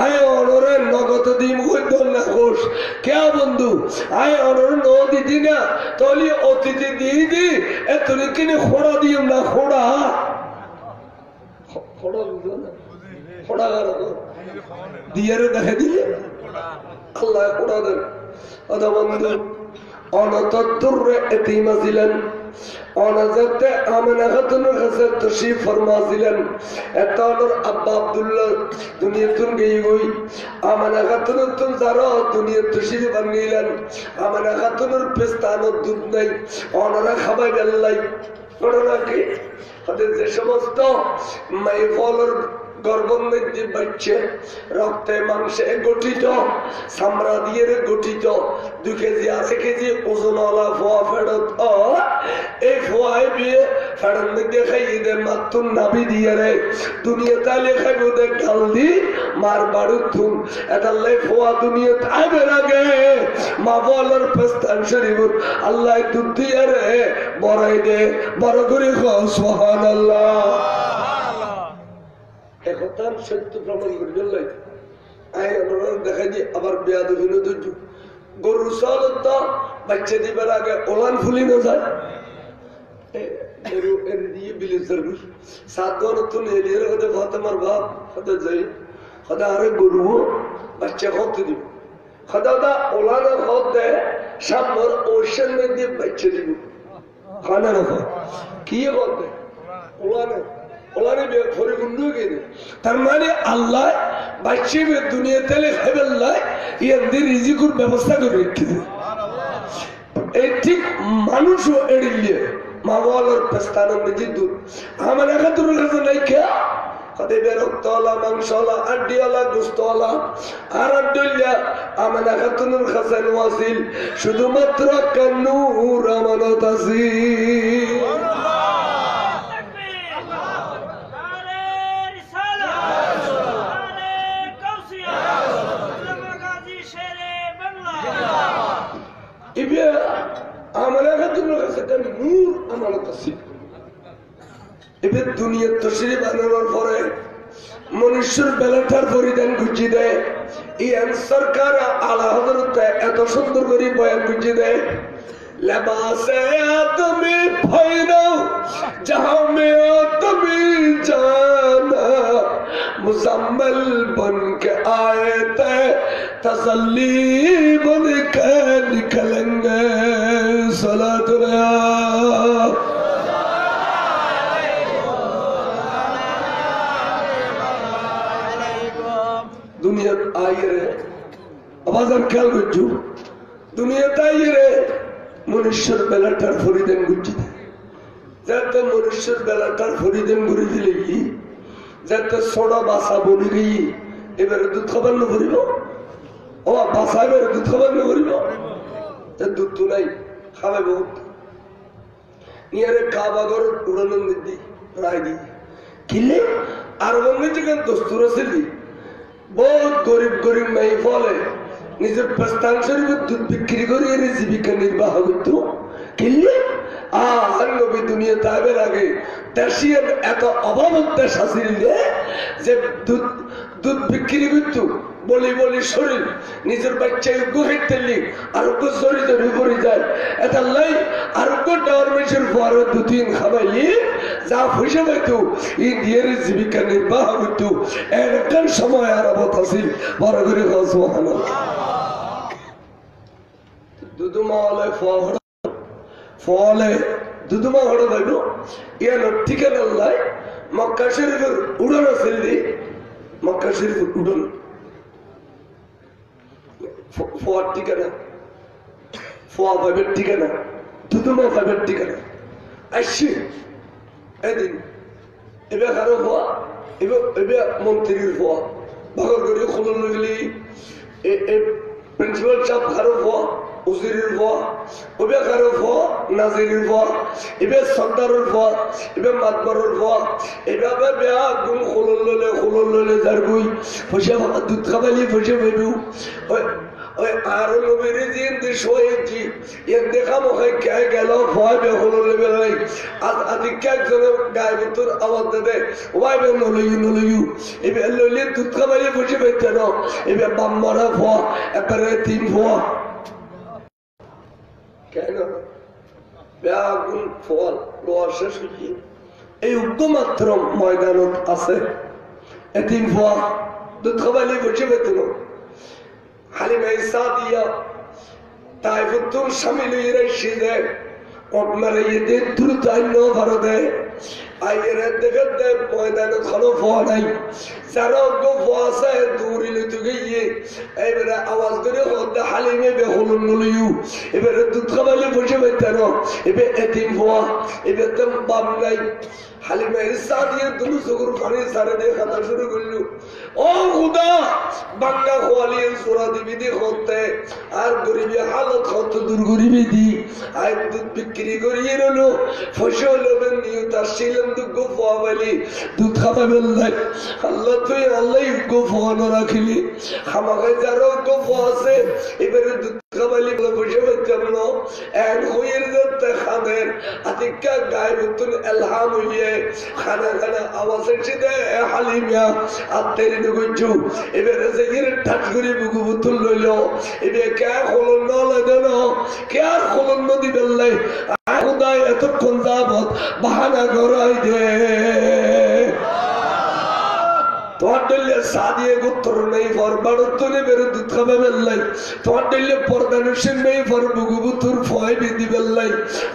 আয় অনরে নগদ দিম কইতো না খুশ কে বন্ধু আয় অনরে ন দিদি না তলি অতিথি দিদি এতনি কিনে খোড়া দিম না খোড়া খোড়া বুঝো না খোড়া গারো দিয়ারে দেখে দিলে আল্লাহ খোড়া দেন আদা বন্ধু অনততুরে এতিমা ছিলেন অনাজাতে আমেনা খাতুনের কাছে তশরিফ ফরমা ছিলেন এতর আব্বা আব্দুল্লাহ দুনিয়াতুন গই গই আমেনা খাতুনের তুন যারা দুনিয়া তশরিফ বানিলেন আমেনা খাতুনের পেস্তানোর দুধ নাই অনারা খাবাই বেল্লাই ঘটনা কি তাদের যে সমস্ত মাইফলের গর্ভের মধ্যে বাচ্চা রক্তে মাংসে গঠিত চামড়া দিয়ে গঠিত 2 কেজি 8 কেজি ওজনওয়ালা ফোয়া ফেরত এই ফোয়াই বিয়ে ফেরত মধ্যে খাইয়ে দে মাতুন নাবি দিয়ে রে দুনিয়া তালে খাইব দে গাল দি মার বাড়ু থুন এটালাই ফোয়া দুনিয়া আইবে লাগে মা বলার পেস্তান শরীফ আল্লাহ দুধ দিয়ে রে বড়াই দে বড় করে সুবহানাল্লাহ একতার সত্য প্রমাণ করে দিলাই আই অনুরোধ দেখা দিয়ে আবার বেয়াদবি না দুজু গরু সালত বাচ্চা দিবার আগে ওলান ফুলি না যায় গরু এর দিয়ে বিলে সার্ভিস সাতগণ তো নেলিয়ে হতে ফাতেমার বাপ হতে যাই খোদা আরে গরু বাচ্চা হতে দিব খোদা দা ওলান হতে সামর ওশন মধ্যে বাচ্চা দিব খানা রাখো কি বলতে ওলানে তার মানে আল্লাহ বাচ্চা দুনিয়া তেলে খাইবেল্লাহ ইয়াদের রিজিকুর ব্যবস্থা করে রেখেছে এই ঠিক মানুষও এড়িয়ে মা বলার পেস্তানোর নিজের দুধ আমার একাত্তর কাছে নাই খেয়া কদেবে রক্তওয়ালা মাংসওয়ালা আড্ডিওয়ালা গোস্তওয়ালা আর আড্ডিল্লা আমার একাত্তর কাছে ওয়াসিল শুধুমাত্র কান্নুর আমানত আছে মনুষ্যের বেলাটার পরিধান গুজি দেয় সরকার আলা হযরত এত সুন্দর করে বয়ান গুজি দেয় লেবাসে তুমি ফাইনা जहां में आदमी जाना मुजम्मल बन के आए थे तसल्ली बन के निकलेंगे सलात दुनिया आई रे आवाज ख्याल गुज्जू दुनिया आई रे मनुष्यर बेलाटार फरीदेन गुज्जी যাতে মনুষ্যের বেলাটার ফরিদেন ঘুরে দিলে কি যাতে সোনা বাসা বলি গিয়ে এবারে দুধ খাবার না ভরিব ও বাসা এবারে দুধ খাবার না ভরিব দুধ তো নাই খাবে বহুত ইয়ারে কাবাগর উড়ানোর মধ্যে রায় দি কিলে আর বন্ধু যেখানে দস্তুর আছে বহুত গরিব গরিব নাই ফলে নিজের প্রস্তান শরীফের দুধ বিক্রি করে এনে জীবিকা নির্বাহ করত কিনলে আর নবী দুনিয়া তাইবের আগে দেশিয়ার এত অভাব দেশ আসিল যে দুধ বিক্রি করত বলি বলি শরীর নিজের বাচ্চায় গুহাইতে আরোগ্য শরীর উপরে যায় এটা লাই আরোগ্য ডরমেন্টের পরে দুদিন খাবাইলি যা পয়সা পাইত ইন্ডিয়ার জীবিকা নির্বাহ করত এরকম সময় আরবত আসিল বড় করে দুদুমা হলে ফলে দুদুমা হড়ো পাইব ইয়ার ঠিকানা লাই মক্কা শরীফের উড়ন আসিল মক্কা শরীফের উড়ন ফোয়ার ঠিকানা ফোয়া ভাইবের ঠিকানা দুদুমা ভাইবের ঠিকানা আসছি এদিন এবার কারো ফোয়া এবার মন্ত্রীর ফোয়া ভাগর করে খোলন গেলি প্রিন্সিপাল সাহেব কারো ফোয়া উজিরের ফোয়া এবার কারো ফোয়া নাজিরের ফোয়া এবার সর্দারের ফোয়া এবার মাতবরের ফোয়া এভাবে বেয়া গুম খোলন ললে যার বই পয়সা দুধ খাবাইলি পয়সা পাইবু ওই আরো নবীর দিন দেশ হয়েছি এর দেখা মুখে কে গেল ভয় বেহল লেবেলাই আদিকে একজনের গায়ে ভিতর আওয়াজ দেবে ওয়াই বে নলইউ এবার লইলে দুধ খাবাইলে বসে পেতে না এবার বাম্মারা ভয় একবারে 3 ভয় কেন বেআগুন ফল লোয়ার শেষ হয়ে এই উগ্রমাত্র ময়দানত আছে 3 ভয় দুধ খাবাইলে বসে পেতে না হালিমা সাদিয়া তাইফুতুম শামিল ইরাশিদে ওমরে ইদে দ্রুত আইনো ভারতে আইরে দেখতে ময়দানে খলো ফোয়াই যারা গো ফোয়াসে দূরি লইতে গিয়ে এবারে আওয়াজ করে হতে হালিমে বেহুলুন নলিউ এবারে দুধ খাবাইলে বসে বাইতেন এবে এতিম ফোয়া এবে তো বাম নাই হালিমা সাদিয়া দুলু সুগুর পানি সারে দিয়ে খাতা শুরু করলো ও খুদা বাংলা খোয়ালিয়ে সুরা দিবি দি হতে আর গরিবি হালত হত দূর গরিবি দি আই দুধ বিক্রি করিয়ে রলো ফসল লবেন নিউ তার শিলম দুঃখ ফোয়াবালি দুধ খাবাবেন নাই আল্লাহ তুই আল্লাহ গো ফোয়ানো রাখিলি খামাখায় যারা গো ফোয়াছে এবারে দুধ খাবাইলি বসে বাচ্চাম ন এক হইয়ের যাতে খাদের আতিকা গায়ে নতুন এলহাম হইয়ে খানা খানা আওয়াজ এসে দে হালিমিয়া আত্মেরি নুগুজু এবারে যে ঠাট করে বুকু বুতুল লইল এবার কে খোলন নলেন কে আর খোলন নদী বেললে খুদায় এতক্ষণ যাবত বাহানা করাই দে তোমার ডেলে সাদিয়ে গোত্র নেই ফর বাড়তনে বেরো দুধ খাবে বেললাই তোমার ডেলে পর্দানুষের নেই ফর বুকু বুতুর ফয় বিধি বেললাই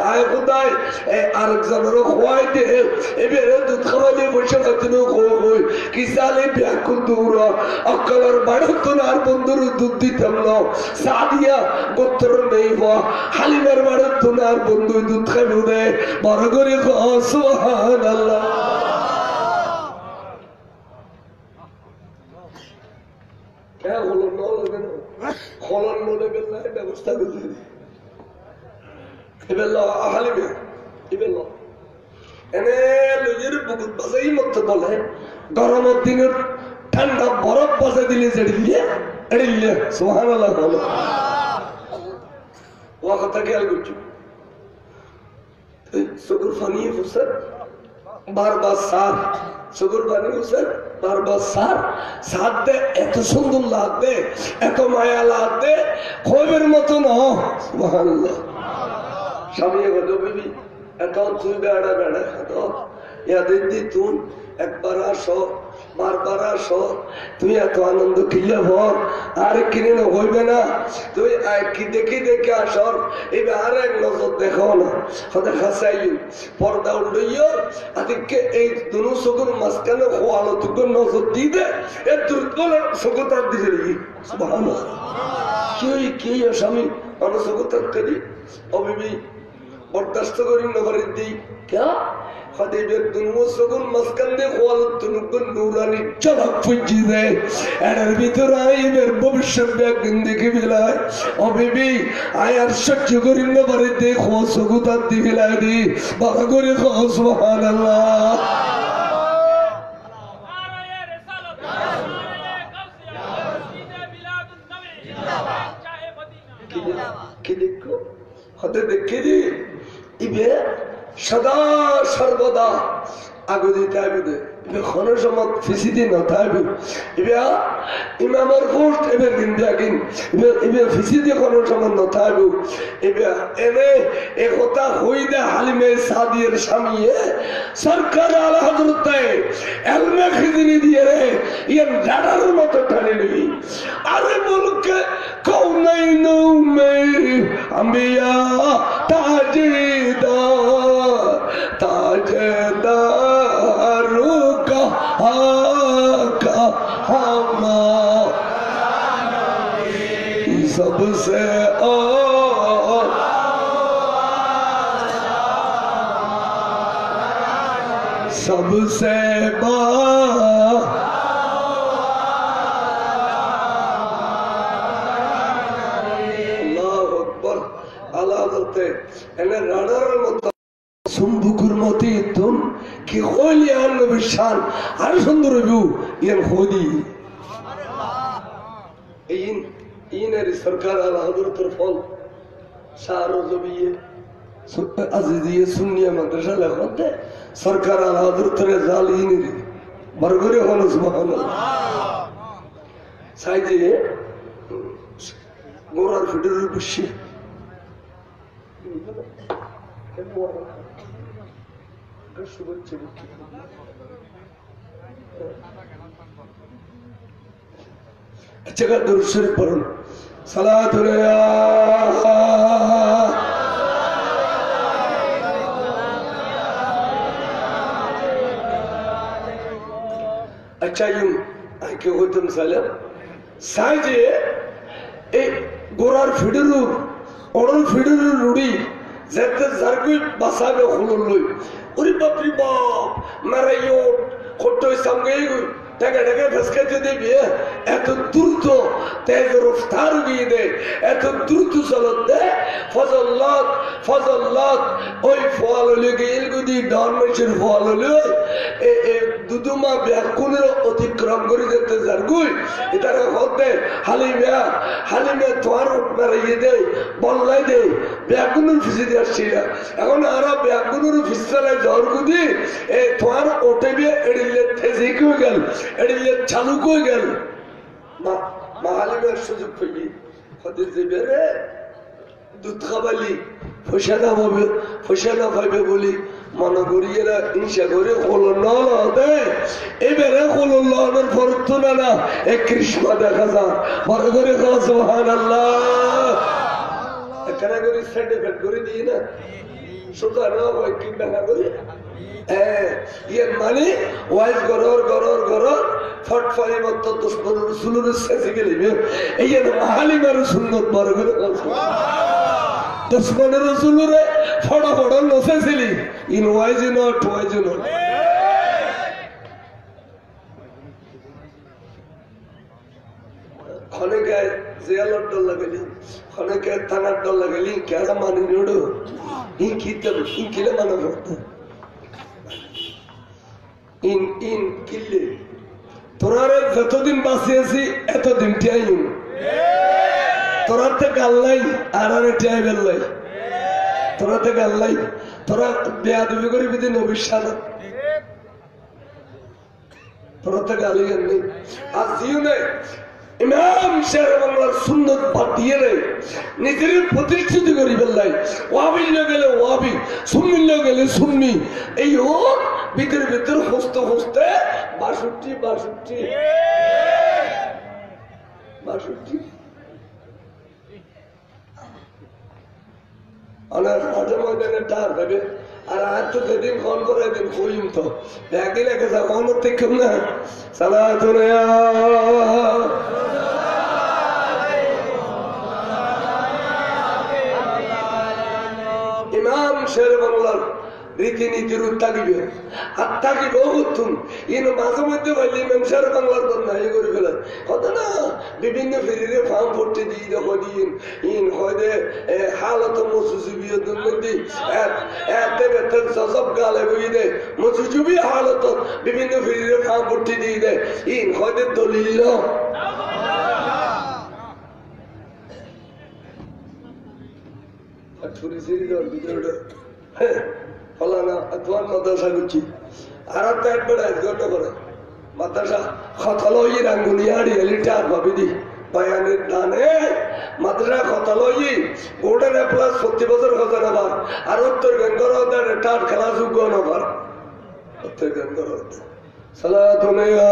আয় খুদায় আরেকজনেরও খোয়াই দে এবারে দুধ খাবাইলে বসে খাইতেন কই কি চালে ব্যাকুল দৌড় অক্কালার বাড়তন আর বন্ধুর দুধ দিতাম না সাদিয়া গোত্র নেই ফ হালিমার বাড়তন আর বন্ধু দুধ খাইব দে বড় করে সুবহানাল্লাহ ব্যবস্থা করতে বলে গরমের দিনের ঠান্ডা বরফ বাজে দিলে এড়িয়ে সুবহানাল্লাহ বলো ও কথা খেয়াল করছো চোখের ফানি হোসেন বারবার সার চোখের ফানি হোসেন বারবার সার দে এত সুন্দর লাগবে এত মায়া লাগবে খবের মতো ন সুবহানাল্লাহ সামনে গেল বিবি এত তুই বেড়া বেড়া খাত ইয়াদের দি তুই একবার আসো বারবার আসো তুই এত আনন্দ কিলে ভর আর কিনে না হইবে না তুই কি দেখে আসর এবার আর এক নজর দেখো না হতে খাসাই পর্দা উল্টাইও আদিকে এই দুনো চকুর মাঝখানে খোয়ালো তোকে নজর দিয়ে দে এ দুর্বল চকু তার দিকে দেখি সুবহানাল্লাহ কি স্বামী মানুষ চকু তার করি অবিবি বরদাস্ত করি নগরের দিই কে খদিবের দুনমো সগুন মাসকান্দে খোয়াল তুনুগুন নুরানি চলক ফুজি দেয় এর ভিতর আইবের ভবিষ্যৎ একদিন দেখে ফেলায় ও বিবি আয়ার সহ্য করি নগরের দিয়ে খোয়া সগু তার দিয়ে ফেলায় দি বড় করে খোয়া সুবহানাল্লাহ সর্বদা আগু দিতে হবে কোনো সময় ফিসিদি নথাইবে এবার ইমামের পোস্ট এবার দিন দিন এবার ফিসিদি কোনো সময় নথাইবে এবার এনে একথা হই দে হালিমে সাদিয়ের স্বামীয়ে সরকার আলা হযরত এলমে খিজনি দিয়ে রে ইয়ান জাডার মতো টানে নিবি আরে মুলকে কৌনাইন মে আম্বিয়া ताजदार सबसे सबसे সম্বুকুর মতে তুম কি হইলি আর নবীর শান আর সুন্দর হইবু ইয়ান খোদি ইন ইনের সরকার আলা হযরতের ফল শাহরো জবিয়ে আজিজিয়ে সুন্নিয়া মাদ্রাসা লেখতে সরকার আলা হযরতের জাল ইনের বরগরে হল সুবহানাল্লাহ সাইজে গোরার ফিডের বসে अच्छा दुरूद शरीफ पढ़ो सलातुल अच्छा यूं आके होतम सलाम साजे ए गोरार फिडरुर ओरल फिडरुर रुड़ी যেতে জারগুই বাসাবে খুললই ওরে বাপ রে বাপ মারাইও খট্টই সঙ্গে টাকা টাকা ফসকাতে দিবি এত দ্রুত তেজ রফতার দিয়ে দে এত দ্রুত চলতে ফজল্লাত ওই ফল লেগে এলগুদি ডরমেন্টের ফল হলো এ দুদুমা ব্যাকুনের অতিক্রম করে যেতে জারগুই এটারে হতে হালিমে তোয়ার মারাইয়ে দে বললাই দে ব্যাকুনের ফিসে দিয়ে আসছিল এখন আরা ব্যাকুনের ফিসলে জরগুদি এ তোয়ার ওটেবে এড়িলে থেজে কই গেল এড়িলে চালু কই গেল মাহালিমের সুযোগ পেয়ে হতে যাবে রে দুধ খাবালি ফসলা পাইবে বলি মনে করিয়ে না ইনশা করে এবারে হলের ফরত না এ কৃষ্ণ দেখা যা মনে করে সুবহানাল্লাহ এখানে করে সার্টিফিকেট করে দিয়ে না শুধু না হয় কি দেখা করি ইয়ার মানে ওয়াইজ গরর ফটফারি মত দুশ্মনের রসুলের শেষে গেলে এই হালিমার সুন্নত বড় করে দুশ্মনের রসুলের ফড়া ফড়া নসেছিলি ইন ওয়াইজ নট ওয়াইজ নট খনেকে জেলার ডল লাগালি খনেকে থানার ডল লাগালি কেরা মানি নোড়ো ইন কিলে মানা করতে ইন কিল্লে তোরারে যতদিন বাঁচিয়েছি এতদিন টিয়াই তোরার থেকে আল্লাই আর টিয়াই বেল্লাই তোরা থেকে আল্লাই তোরা বেয়া দেবী করি বিদিন অবিশ্বাস তোরা থেকে আলিগান নেই আর জিও নেই ইমাম শের বাংলার সুন্নত বাদ দিয়ে রে নিজের প্রতিষ্ঠিত করি বেল্লাই ওয়াবিল গেলে ওয়াবি সুন্নিল গেলে সুন্নি এই ও ভিতরে ভিতরে খুঁজতে 62 অনার মাঝে ময়দানে টার হবে আর আর তো যেদিন ফোন করে দিন কইম তো একদিন একে যা কখনো দেখুন না সালাতুল ইমাম শের বাংলার রীতিনীতির থাকিবে আর থাকিব উত্তম ইন মাঝে মধ্যে বললি ইমাম শের বাংলার বন্যাই করে ফেলে কত না বিভিন্ন ফেরিরে ফার্ম ভর্তি দিয়ে দেখো দিন ইন হয়দে হালত মসুজুবিয়ত মধ্যে এতে বেতন সব গালে বই দে মসুজুবি হালত বিভিন্ন ফেরিরে ফার্ম ভর্তি দিয়ে দে ইন হয়দে দলিল ছুরি সিঁড়ি দেওয়ার ভিতরে ফলানা তোমার মাদ্রাসা করছি আর পেট বেড়ায় গণ্য করে মাদ্রাসা খতলই রাঙ্গুনিয়াড়ি এলিটার ভাবিদি বায়ানের দানে মাদ্রাসা খতলই গোল্ডেন এ প্লাস 40 বছর খতন আবার আর উত্তর গঙ্গর রেটার খেলা যোগ্য নবার উত্তর গঙ্গর সালাতুনিয়া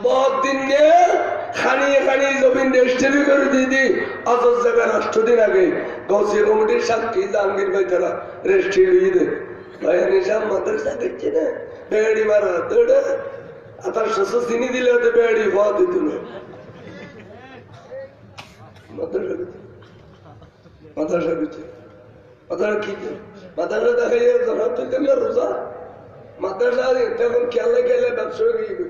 बहुत दिन ने খানিয়ে খানিয়ে জমিন রেজিস্ট্রি করে দিদি অথচ জায়গায় 8 দিন আগে গৌসিয়া কমিটির সাক্ষী জাহাঙ্গীর ভাই তারা রেজিস্ট্রি দিয়ে দেয় ভাই নিশাম মাদ্রাসা দেখছি না বেড়ি মারা দৌড়ে আতার শস্য চিনি দিলে তো বেড়ি হওয়া দিত না মাদ্রাসা দিচ্ছে মাদ্রাসা কি মাদ্রাসা দেখা যায় জমা তো কেমন রোজা মাদ্রাসা তখন খেলে খেলে ব্যবসা গিয়ে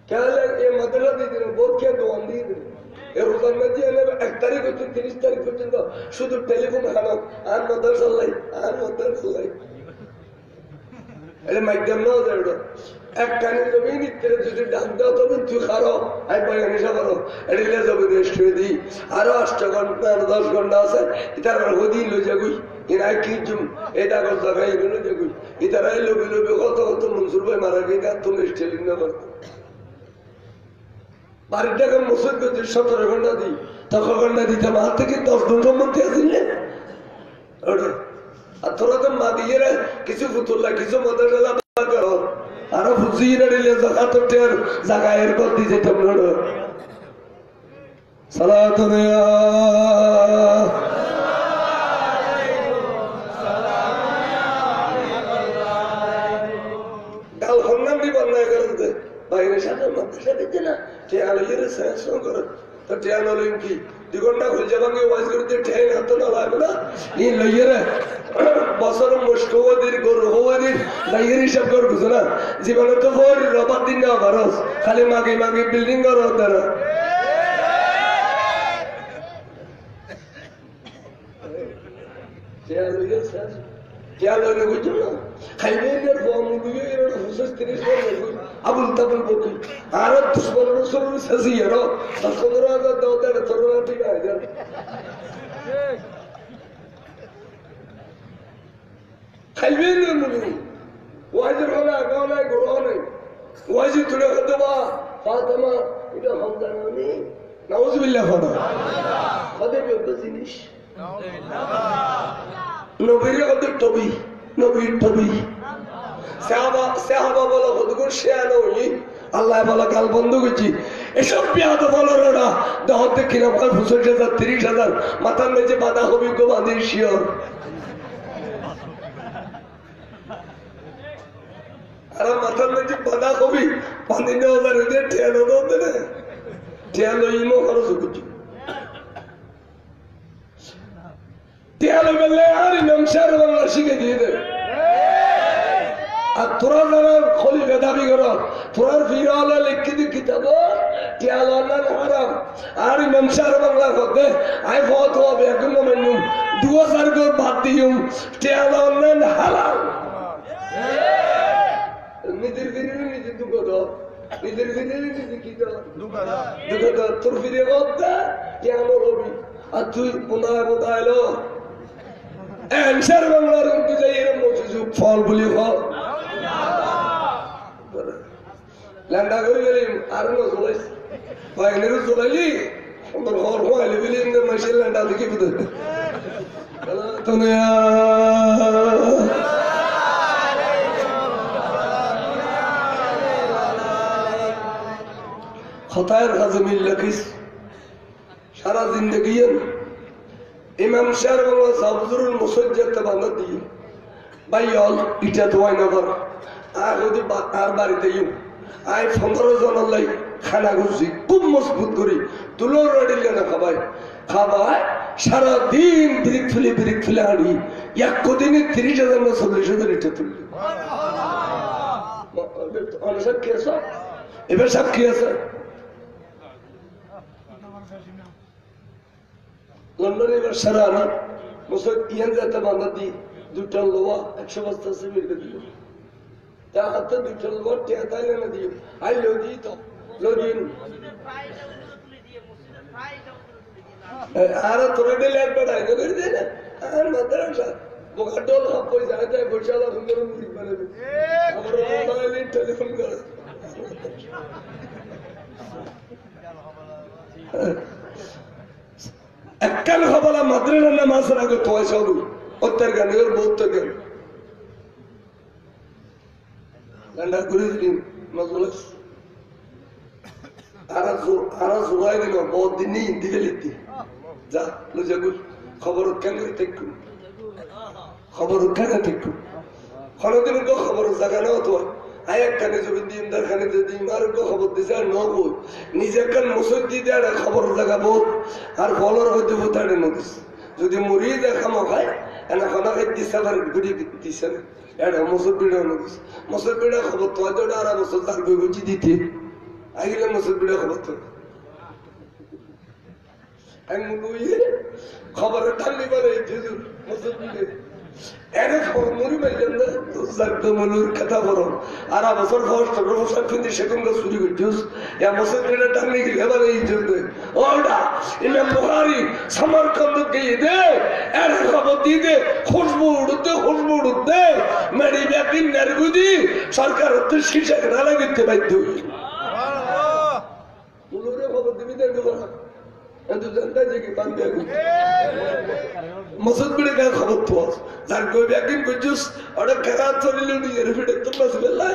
क्या ये मदरसा दी दिन बहुत क्या दुआन दी दिन ये रोजान में जी ने 1 तारीख को 30 तारीख को तो शुद्ध टेलीफोन हानो आन मदरसा लाई अरे माइकम ना देड़ो एक कानी जमीन इतने जुटे डांग दाओ तो भी तू खारो आई बयान निशा करो एडिले जमीन रेस्ट्री दी आरो 8 घंटा 10 घंटा से इधर होदी लो जगुई इनाय की जुम एदा को जगह इनो जगुई इधर आई लोग कत मंसूर भाई मारा गया तुम स्टेलिंग ना करते বাড়িটাকে মুসুদ করছি 17 ঘন্টা দিই তখন ঘন্টা দিতে আমার থেকে 10 ঘন্টার মধ্যে আসলে আর তোরা তো মা দিয়ে কিছু পুতুল্লা কিছু মাদ্রাসা করো আরো ফুজিয়ে দিলে জাকাতের টের জায়গায় কর দিতে তোমরা সালাতুনিয়া কাল হন্নাম দি বন্যায় করতে বাইরে সাথে মাদ্রাসা দিতে না টেয়াল ইরে সেন্স করে তো টেয়াল হলো কি 2 ঘন্টা খুলে যাবাঙ্গে ওয়াজ করতে টেয়াল হাত না লাগবে না ই লইরে বছর মুশকওয়াদির গরু হওয়াদির লাইয়ের হিসাব কর বুঝো না জীবনে তো ভোর রবার দিন না ভারস খালি মাগে মাগে বিল্ডিং কর তারা টেয়াল ইরে সেন্স টেয়াল হলো বুঝো না খাইবের ফর্ম দিয়ে এর হুসস 30 বছর আবুল তাবুল বকি আর 10 বছর সাজিয়ারো 15000 দাও তার তরুণ ঠিক আছে খাইবেন মুনি ওয়াজির হলা গাওলা গরো নাই ওয়াজি তুলে খতবা ফাতেমা এটা হামদানি নাউজুবিল্লাহ ফাদা কদে বেজিনিস নবীর কত টবি নবীর টবি সাহাবা বলো হুদুর শেয়ানো হই আল্লাহ বলা গাল বন্ধ করছি এসব বিয়াদ বলো না দহতে কিনা 65,000 30,000 মাথার মেঝে বাঁধা হবি গো বাঁধির শিওর আর মাথার মেঝে বাঁধা হবি বাঁধি দেওয়া যাবে ঠেয়ানো দোতে না ঠেয়ানো ইমো খরচ করছি ঠেয়ানো বললে আর নমসার বাংলা শিখে দিয়ে দেবে আর তোরা যারা খলিফা দাবি করো তোরার ফিরাওয়ালা লিখি দি কিতাব টিয়ালানা হারাম আর ইমাম সাহেব বাংলা কথা আই ফত হবে এখন মেনু 2000 গো বাদ দিউম টিয়ালানা হালাল নিজের ফিরে নিজে দুঃখ দাও নিজের ফিরে নিজে কি দাও দুঃখ দাও তোর ফিরে কথা টিয়ালো রবি আর তুই বোনায়লো এনসার বাংলার উঠে যাই এরকম মজুজ ফল বলি খাও ল্যান্ডা করে গেলি আর না চলাইস বাইরেও চলাইলি সুন্দর ঘর হইলে বলি মাসের ল্যান্ডা দেখি বুঝে খতায়ের কাজে মিল রাখিস সারা জিন্দগি ইমাম শাহ বাংলা সাবজুরুল মুসজ্জাতে বাঁধা দিয়ে বাইল ইটা দোয়াই নগর আর যদি আর বাড়িতে ইউ আই 15 জন লাই খানা করছি খুব মজবুত করি তুলো রডিলে না খাবাই খাবাই সারা দিন ব্রিক ফুলে হাঁড়ি এক দিনে 30,000 না 40,000 ইটা তুললি অনেক কি আছে এবার সব কি আছে লন্ডনে এবার সারা আনা মুসদ ইয়ান যাতে বাঁধা দি 2 টন লোয়া 100 বস্তা সিমেন্ট দিল হাতে দুটো লোক টেতাইলে না দিও আই লদি তো লদিন আর তোরে দিলে একবার আইনো করে দে না আর মাদ্রাসা বোকা ডল হাফ পয়সা যায় বৈশালা সুন্দর মুড়ি বানাবে আমার মোবাইলে টেলিফোন করে এককাল হবলা মাদ্রাসা নামাজ আগে তো সব উত্তর গানের বহুত গান গন্ডা করে দিন মজলস আরা জোড়াই দিল বহুত দিন নেই দিকে লিখতে যা লুজাগুল খবর কেন দেখুন খবর কেন দেখুন কোনদিন গো খবর জাগানো তো আয়াক কানে যদি দিন দার খানে যদি আর গো খবর দিছে আর নব নিজে কান মুসদ্দি দেড় খবর জাগাবো আর বলর হইতে ভুতাড়ে নদিস যদি মুড়ি দেখা মখায় এনা খানা দিছে আর গুড়ি দিছে এটা মুসদ্দিটা নদিস মুসদ্দিটা খবর তো আজটা আর মুসল তার গই দিতে আইলে মুসদ্দিটা খবর তো মুলুয়ে খবর ঠান্ডি বলে হুজুর মুসদ্দিতে এরে খবর মুড়ি মাইলেন না জাগদ মুলুর কথা বড় আর বছর ফার্স্ট প্রফেসর কিন্তু সেকেন্ড চুরি করছিস ইয়া মুসদ্দিটা ঠান্ডি কি এবার এই জন্য ওটা ইমাম বুখারী সমরকন্দ গিয়ে দে এরে খবর দিয়ে দে খুশবু উড়তে মেরি ব্যাকিন নারগুদি সরকার হতে শীর্ষে না লাগিতে বাধ্য সুবহানাল্লাহ মুলুরে খবর দিবি দে না এত জানতা যে কি বান্দা মুসদ্দিরে কা খবর তো যার কই ব্যাকিন কইছস ওটা কেরা চলিলো নি এর ভিতরে তো মাসবেলা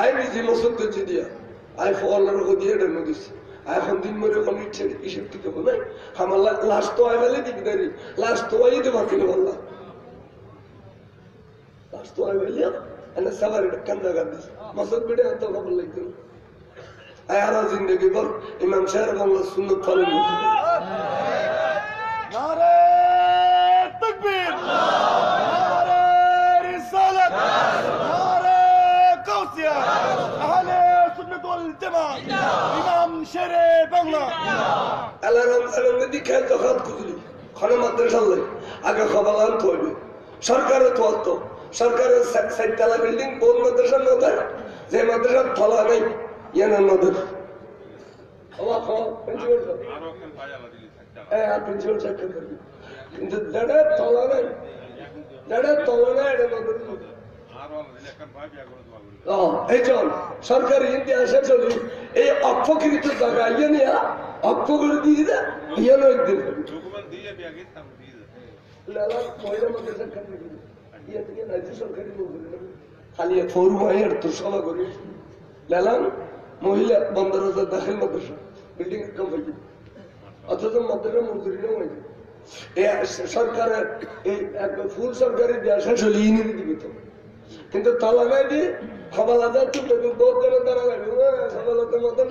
আই নিজে মুসদ্দির জি দিয়া আই ফলার কো দিয়ে দেন দিস এখন দিন মরে কোন ইচ্ছে হিসাব দিতে হবে আমার লাস্ট তো আই বলে দিবি দাঁড়ি লাস্ট তো আই দেব কিলো বললা লাস্ট তো আই বলে انا سفر كان ده قدس মুসদ্দিরে এত খবর লাগতো আয়ারা জিন্দেগি বল ইমাম সাহেব আল্লাহ সুন্নাত ফলো নারে তাকবীর নারে রিসালাত নারে কাউসিয়া আহলে সুন্নাত ওয়াল জামাত ইমাম শেরে বাংলা আল্লাহ রমজান নদী খেল তখাত কুজলি খানে মাদ্রাসা লাই আগে খবলান থইবে সরকারে তো সরকারের সাইতলা বিল্ডিং কোন মাদ্রাসা নদর যে মাদ্রাসা ফলা নাই ইয়ানা নদর আল্লাহ খাও প্রিন্সিপাল আরো কেন পায়ালা দিলি সাইতলা প্রিন্সিপাল চেক করবি কিন্তু দাদা তলা নাই এটা নদর আরো এলাকার ভাবিয়া করে দোয়া এই চল সরকারি ইতিহাসে চলি এই অপকৃত জায়গা ইয়ানিয়া অপকৃত দিয়ে দে ইয়ানো একদিন ডকুমেন্ট দিয়ে বিয়াগে তাম দিয়ে লালা মহিলা মাদ্রাসা কাম দিবি ইয়া থেকে রাজ্য সরকারি মজুরি খালি ফোরু মায়ের তো সভা করি লালাম মহিলা বন্দরবাজার দাখিল মাদ্রাসা বিল্ডিং কাম হইছে অথচ মাদ্রাসা মজুরি না হইছে এই সরকারের এই ফুল সরকারি দেশে চলিয়ে নিয়ে দিবি তো কিন্তু তালা নাই দিয়ে খবর আদার তুলে বহুত জন তারা লাগবে সকালতে মতন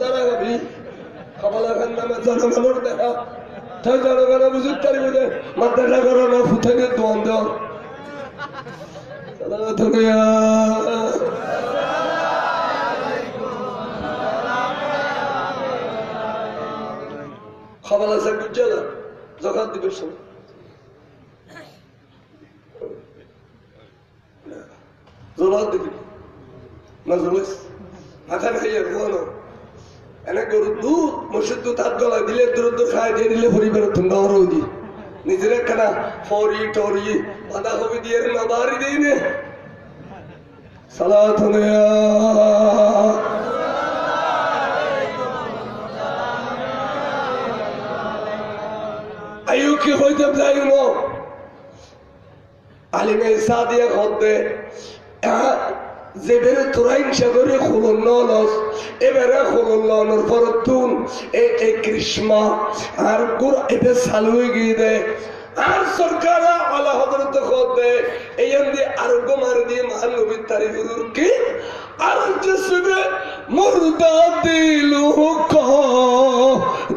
তারা গাবি খবর খান নামে জনগণের দেখা তাই জনগণ বুঝুক পারিব যে মাদ্রাসা করো না ফুথাকে দোয়ান দেওয়া খবর আছে বুঝলা জগাত দিবের সময় জবাব দিবি না জুলিস মাথা খাইয়ে ঘুমানো এনে গরুর দুধ মসজিদ দুধ হাত গলায় দিলে দূর খাই দিয়ে দিলে পরিবারের তুমি ডরও দি নিজের একখানা ফরি টরি বাঁধাকপি দিয়ে না বাড়ি দিই নে সালাত আয়ু কি হইতে যাই না আলিমে সাদিয়া খদ্দে যে বেড়ে তোরা হিংসা করে খুলন নলস এবারে খুলন লনের পরতুন এই কৃষ্মা আর গুর এতে চালু হয়ে গিয়ে দেয় আর সরকার আল্লাহ হযরত খদ্দে এই এমনি আরোগ্য মারি দিয়ে মহান নবীর তারিফ কি আর জসবে মুর্দা দিলু কো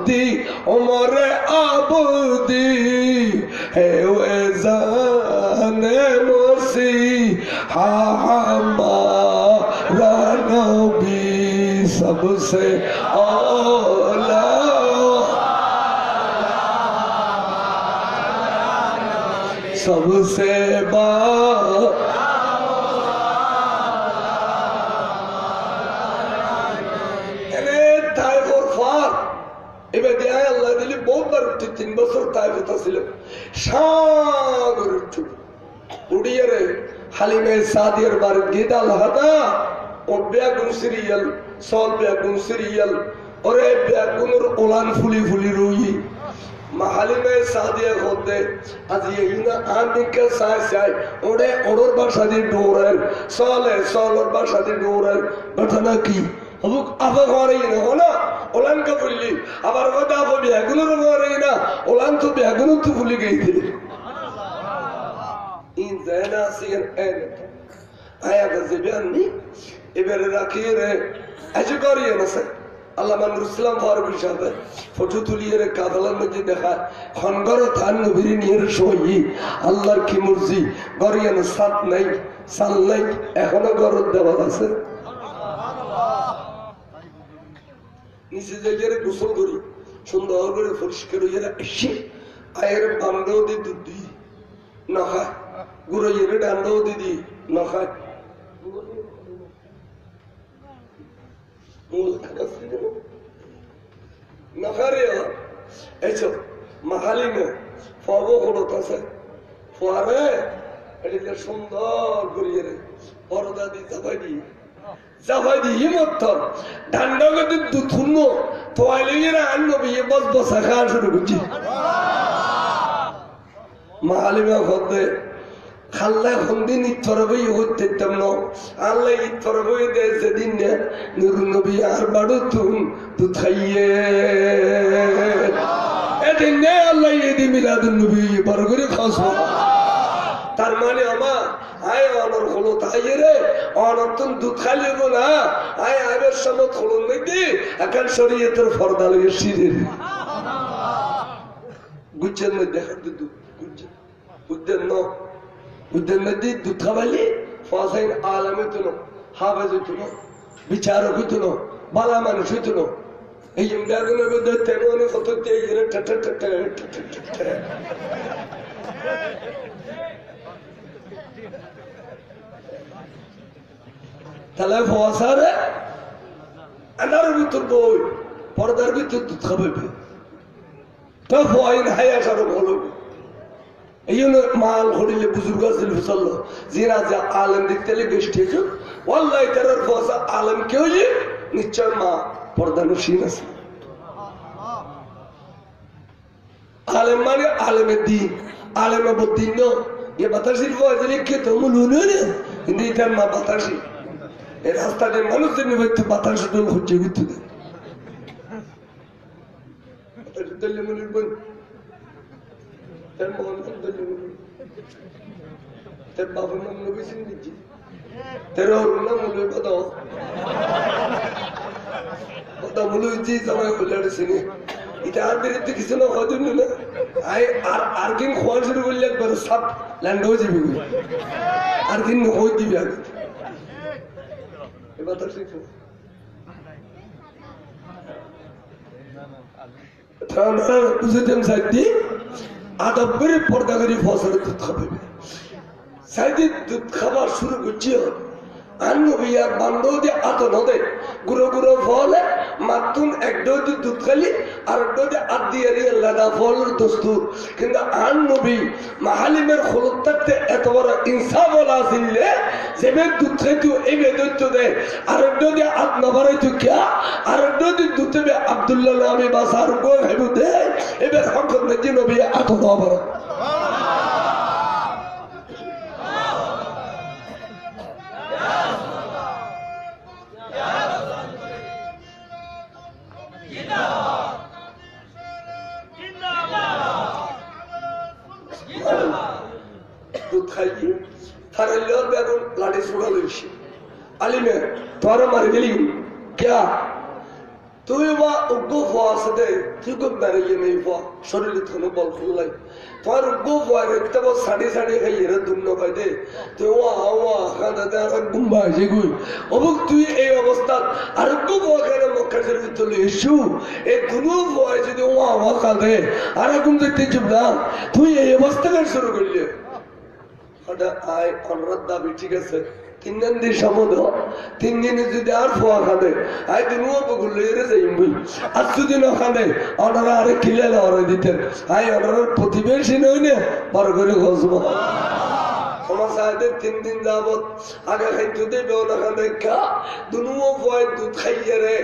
দি ওমরে আবদি হে ওয়ে জানে মসি হামারা নবী সবসে আলা सबसे এবার দেয় আল্লাহ দিলি বহুবার উঠছে 3 বছর তাইফে ছিল সাগর উড়িয়ে রে হালিমে সাদিয়ার বার গিদাল হাদা ও বেগুন সিরিয়াল সল বেগুন সিরিয়াল ওরে বেগুনের ওলান ফুলি ফুলি রুই হালিমে সাদিয়া হতে আজ ইনা আমিকে সাই সাই ওরে ওর বাসা দিয়ে দৌড়েন সলে সলর বাসা দিয়ে দৌড়েন ঘটনা কি অবুক আবা ঘরে না হলো ওলান কা ফুললি আবার ওটা আবা বেগুনের ঘরে না ওলান তো বেগুন তো ফুলি গেছে ইন জানা সিন এন আয়া গজবিয়ানি এবারে রাখিরে আজু করিয়ে না স্যার আল্লাহ মানুর ইসলাম ফারুক সাহেব ফটো তুলিয়ে রে কাদালার মধ্যে দেখা খনগর থান নবীর নিয়ে সই আল্লাহর কি মর্জি করিয়ে না সাত নাই সাল নাই এখনো গরদ দেওয়া আছে নিচে জায়গায় গোসল করি সুন্দর করে পরিষ্কার হয়ে এসে আয়ের বান্দাও দিয়ে দুধ দিই না খায় গুঁড়ো ইয়ে ডান্ডাও দিদি না খায় নখারে এইসো মাহালিমে ফবো হলো তাছে ফোয়ারে এদিকে সুন্দর করিয়ে রে পরদা দি জাফাই দি হিমত ঠান্ডা গতি দুধুন্ন তোয়াইলে গিয়ে আনলো বিয়ে বস বসা খাওয়া শুরু করছি মাহালিমে হতে খাল্লা হন্দি নিথরবই হইতেতাম না আল্লাহ ইথরবই দে যেদিন নূর নবী আর বাড়ু তু খাইয়ে এদিন নে আল্লাহ এদি মিলাদুন নবী বড় করে খাসবো তার মানে আমার আয় অনর হলো তাই রে অনর্তন দুধ খাইলে না আয় আয়ের সমত হলো নাকি এখন শরীয়তের ফর্দা লইয়ে সিরে গুজ্জের মধ্যে দেখা দুধ গুজ্জের বুদ্ধের ন বুদ্ধের মধ্যে দুধ খাবাইলে ফাসাইন আলমে তুলো হাফেজ তুলো বিচারক তুলো বালা মানুষ তুলো এই বেগুনের মধ্যে তেমনি কত তাহলে ফসারে আনার ভিতর বই পর্দার ভিতর দুধ খাবাইবে তো ফয়াইন হাই আসার ভালো এই জন্য মাল হরিলে বুজুর্গ আছে ফসল্লো জিরা যা আলম দেখতে গোষ্ঠী ওয়াল্লাহ তার ফসা আলম কেউ নিশ্চয় মা পর্দা নসীন আছে আলেম মানে আলেমের দিন আলেমের দিন ये বাতাসির ফয়জা লিখে তো মুলুন না কিন্তু এটার মা বাতাসি এই রাস্তাতে মানুষের নিবৃত্ত বাতাস দল হচ্ছে ঘুরতে দেয় বাতাসি দলে মুলুন বল তার মোহাম্মদ দলে মুলুন তার বাবার নাম নবী সিন্দিজি তার ওর নাম মুলুন বাদা মুলুন জি জামাই খুলে সিনে এটা আর বিরুদ্ধে কিছু না হতো না আর দিন খোয়া শুরু করলে একবার সাপ ল্যান্ড হয়ে যাবে আর দিন হয়ে দিবি আগে এবার তো শিখো বুঝেছেন সাইডি আদবের পর্দা করে ফসলের দুধ খাবে সাইডি দুধ খাবার শুরু করছি আনবিয়ার বান্ধব দিয়ে আত নদে গুঁড়ো গুঁড়ো ফলে মাতুন এক ডোজি দুধ খালি আর ডোজে আট দিয়ে লাদা ফলের দস্তুর কিন্তু আন নবী মাহালিমের খোলত থাকতে এত বড় ইনসাফ বলা আসলে যেবে দুধ খাইতো এবে দৈত্য দেয় আর ডোজে আট নবারাইতো কিয়া আর ডোজি দুধ দেবে আব্দুল্লাহ নামে বাসার গো হেবু দেয় এবার হকত নজি নবী আত নবার দুধ খাইয়ে थारे लोग बेगुन लाड़ी सुड़ा लुशी अली में तुम्हारा मार गली क्या तू ये उग्गो फास दे तू को मेरे ये नहीं फा शरीर थोड़ा बल फुलाई तुम्हारा उग्गो फास इतना बहुत साड़ी साड़ी का ये रद्द न कर दे तो वहाँ खाना दे अगर गुम्बा है कोई अब तू ये अवस्था अरे उग्गो फास करे मक्का शरीर तो ले शू एक गुरु फास जो वहाँ कर दे अरे गुम देखते चुप ना तू ये अवस्था कर शुरू कर लिया ওটা আয় অনুরোধ দাবি ঠিক আছে 3 দিন দিয়ে সমুদ্র 3 দিনে যদি আর ফোয়া খাবে আয় দিন বগুলো এরে যাইম বই আর যদি না খাবে ওনারা আরে কিলে লড়াই দিতেন আয় ওনার প্রতিবেশী নই না বড় করে ঘষবো আমার সাহেবের 3 দিন যাবত আগে খাইতে দেবে ওখান দেখা দুনুও ভয় দুধ খাইয়ে রে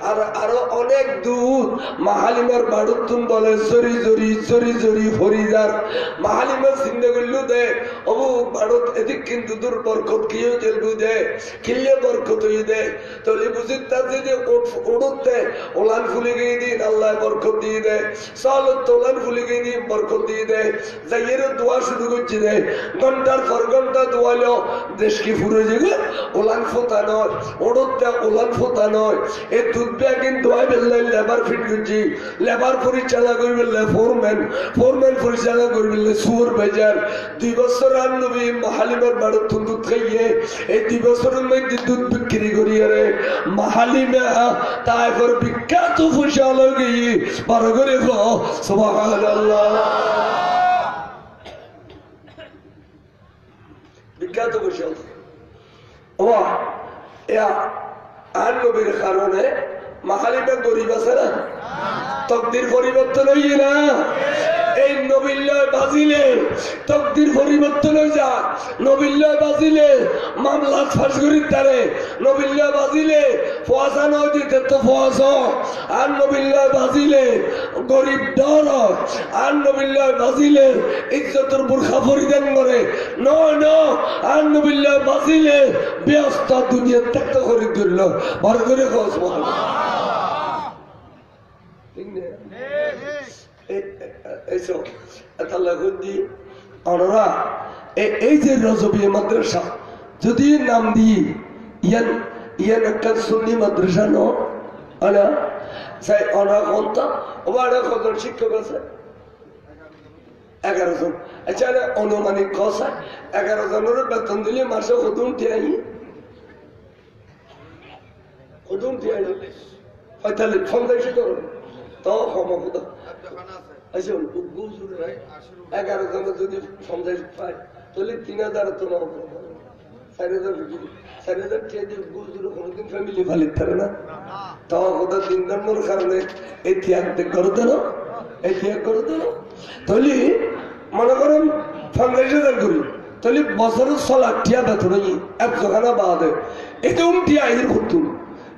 আর আরো অনেক দুধ মাহালিমার বাড়ুতুন বলে চরি চরি চরি চরি ফরিজার মাহালিমার চিন্তা করলু দে অবু বাড়ুত এদিক কিন্তু দূর বরকত কিও জেলবু দে কিল্লে বরকত হয়ে দে তলি বুঝি তার যে উড়ুতে ওলান ফুলে গিয়ে দিন আল্লাহ বরকত দিয়ে দে চল তোলান ফুলে গিয়ে দিন বরকত দিয়ে দে যাইয়ের দোয়া শুরু করছি দে ঘন্টার পর ঘন্টা দোয়ালো দেশ কি ফুরে যাবে ওলান ফোতা নয় ওড়তে ওলান ফোতা নয় এই দুধ ব্যাগিন দোয়া বেললে লেবার ফিট করছি লেবার পরিচালনা করবে ফোরম্যান পরিচালনা করবে সুর বাজার 2 বছর আর নবী মাহালিমার বাড়ত দুধ খাইয়ে এই 2 বছরের মধ্যে দুধ বিক্রি করিয়ে রে মাহালিমা তারপর বিখ্যাত ফসল গিয়ে বড় করে সুবহানাল্লাহ বিখ্যাত ফসল ও আর নবীর কারণে মাহালিমা গরিব আছে না তকদির পরিবর্তন হইয়ে না এই নবিল্লায় বাজিলে তকদির পরিবর্তন হয়ে যা নবিল্লায় বাজিলে মামলা ফাঁস করির তারে নবিল্লায় বাজিলে ফোয়াশা নয় দিতে তো ফোয়াশ আর নবিল্লায় বাজিলে গরিব ডর আর নবিল্লায় বাজিলে ইজ্জতের বুরখা পরিধান করে নয় ন আর নবিল্লায় বাজিলে ব্যস্ত দুনিয়া ত্যাগ করে দিল বার করে খোঁজ এই যে রজবী মাদ্রাসা যদি নাম দিয়ে ইয়ান ইয়ান একটা সুন্নি মাদ্রাসা ন কজন শিক্ষক আছে 11 জন আচ্ছা অনুমানিক কথা 11 জনের বেতন দিলে মাসে কদম টিয়াই তাহলে সন্দেশ করুন তো ক্ষমতা আচ্ছা 11 জনের যদি সন্দেশ পায় তাহলে 3000 তো নাও 4000 খেয়ে দিয়ে গুজুর কোনোদিন ফ্যামিলি ফালিত পারে না তো কথা 3 নম্বর কারণে এই ত্যাগ করে দিল তাহলে মনে করেন 50,000 করি তাহলে বছরের 1,00,000 টিয়া বেতন এক জোগানা বাদে এই তো টিয়া এর করতুন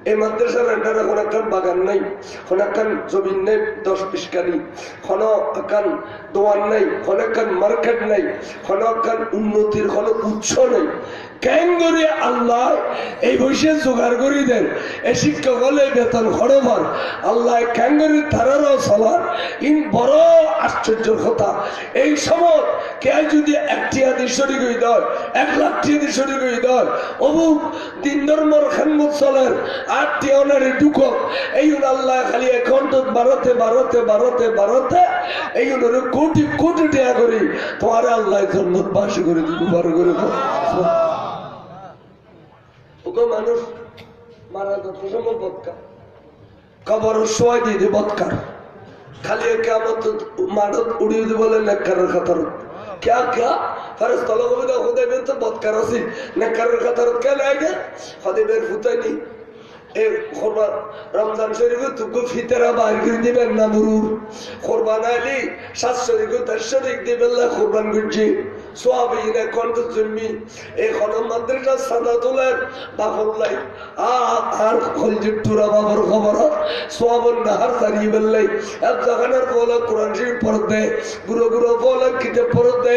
এই মাদ্রাসার আন্ডারে কোনো একখান বাগান নাই কোনো একখান জমিন নেই 10-20 কানি কোনো একখান দোয়ান নাই কোনো একখান মার্কেট নাই কোনো একখান উন্নতির কোনো উৎস নেই কেন করে আল্লাহ এই বসে জোগাড় করে দেন এই শিক্ষক হলে বেতন খরবার আল্লাহ কেন করে তারারও চলার ইন বড় আশ্চর্যের কথা এই সময় কে যদি 1 টিয়া দিয়ে শরীর হয়ে দেয় 1 লাখ টিয়া দিয়ে শরীর হয়ে দেয় অবুক দিন ধর্মর খানমত চলেন 8 টিয়া ওনারে ঢুকো এই আল্লাহ খালি অ্যাকাউন্টত বাড়াতে এই ওনারে কোটি কোটি টাকা করি তোমার আল্লাহ জন্নত বাস করে দিব বড় করে মানুষ মারা যত সময় বদকার কবর শোয় দিয়ে দিয়ে বদকার খালি কেমন মারত উড়িয়ে দিয়ে বলে নেককারের খাতার क्या क्या फर्ज तलो को तो खुदे में तो बहुत करासी नेककारेर खातार क्या लाएगा खुदे बेर फुताई नहीं ए कुर्बान रमजान शरीफ को तुमको फितरा बाहर कर दे बेर नमरूर कुर्बान आली 7 शरीफ को 10 शरीफ दे बेल्ला कुर्बान गुज्जी সোয়াবিনে কণ্ঠ জন্মি এই মাদ্রাসা সাদাতুলের বাফুল্লাই আর খলজির টুরা বাবার খবর সোয়াবন নাহার জানিয়ে বেললাই এক জাগানের বলে কোরআন শরীফ পড়তে গুরু বলে কিতাব পড়তে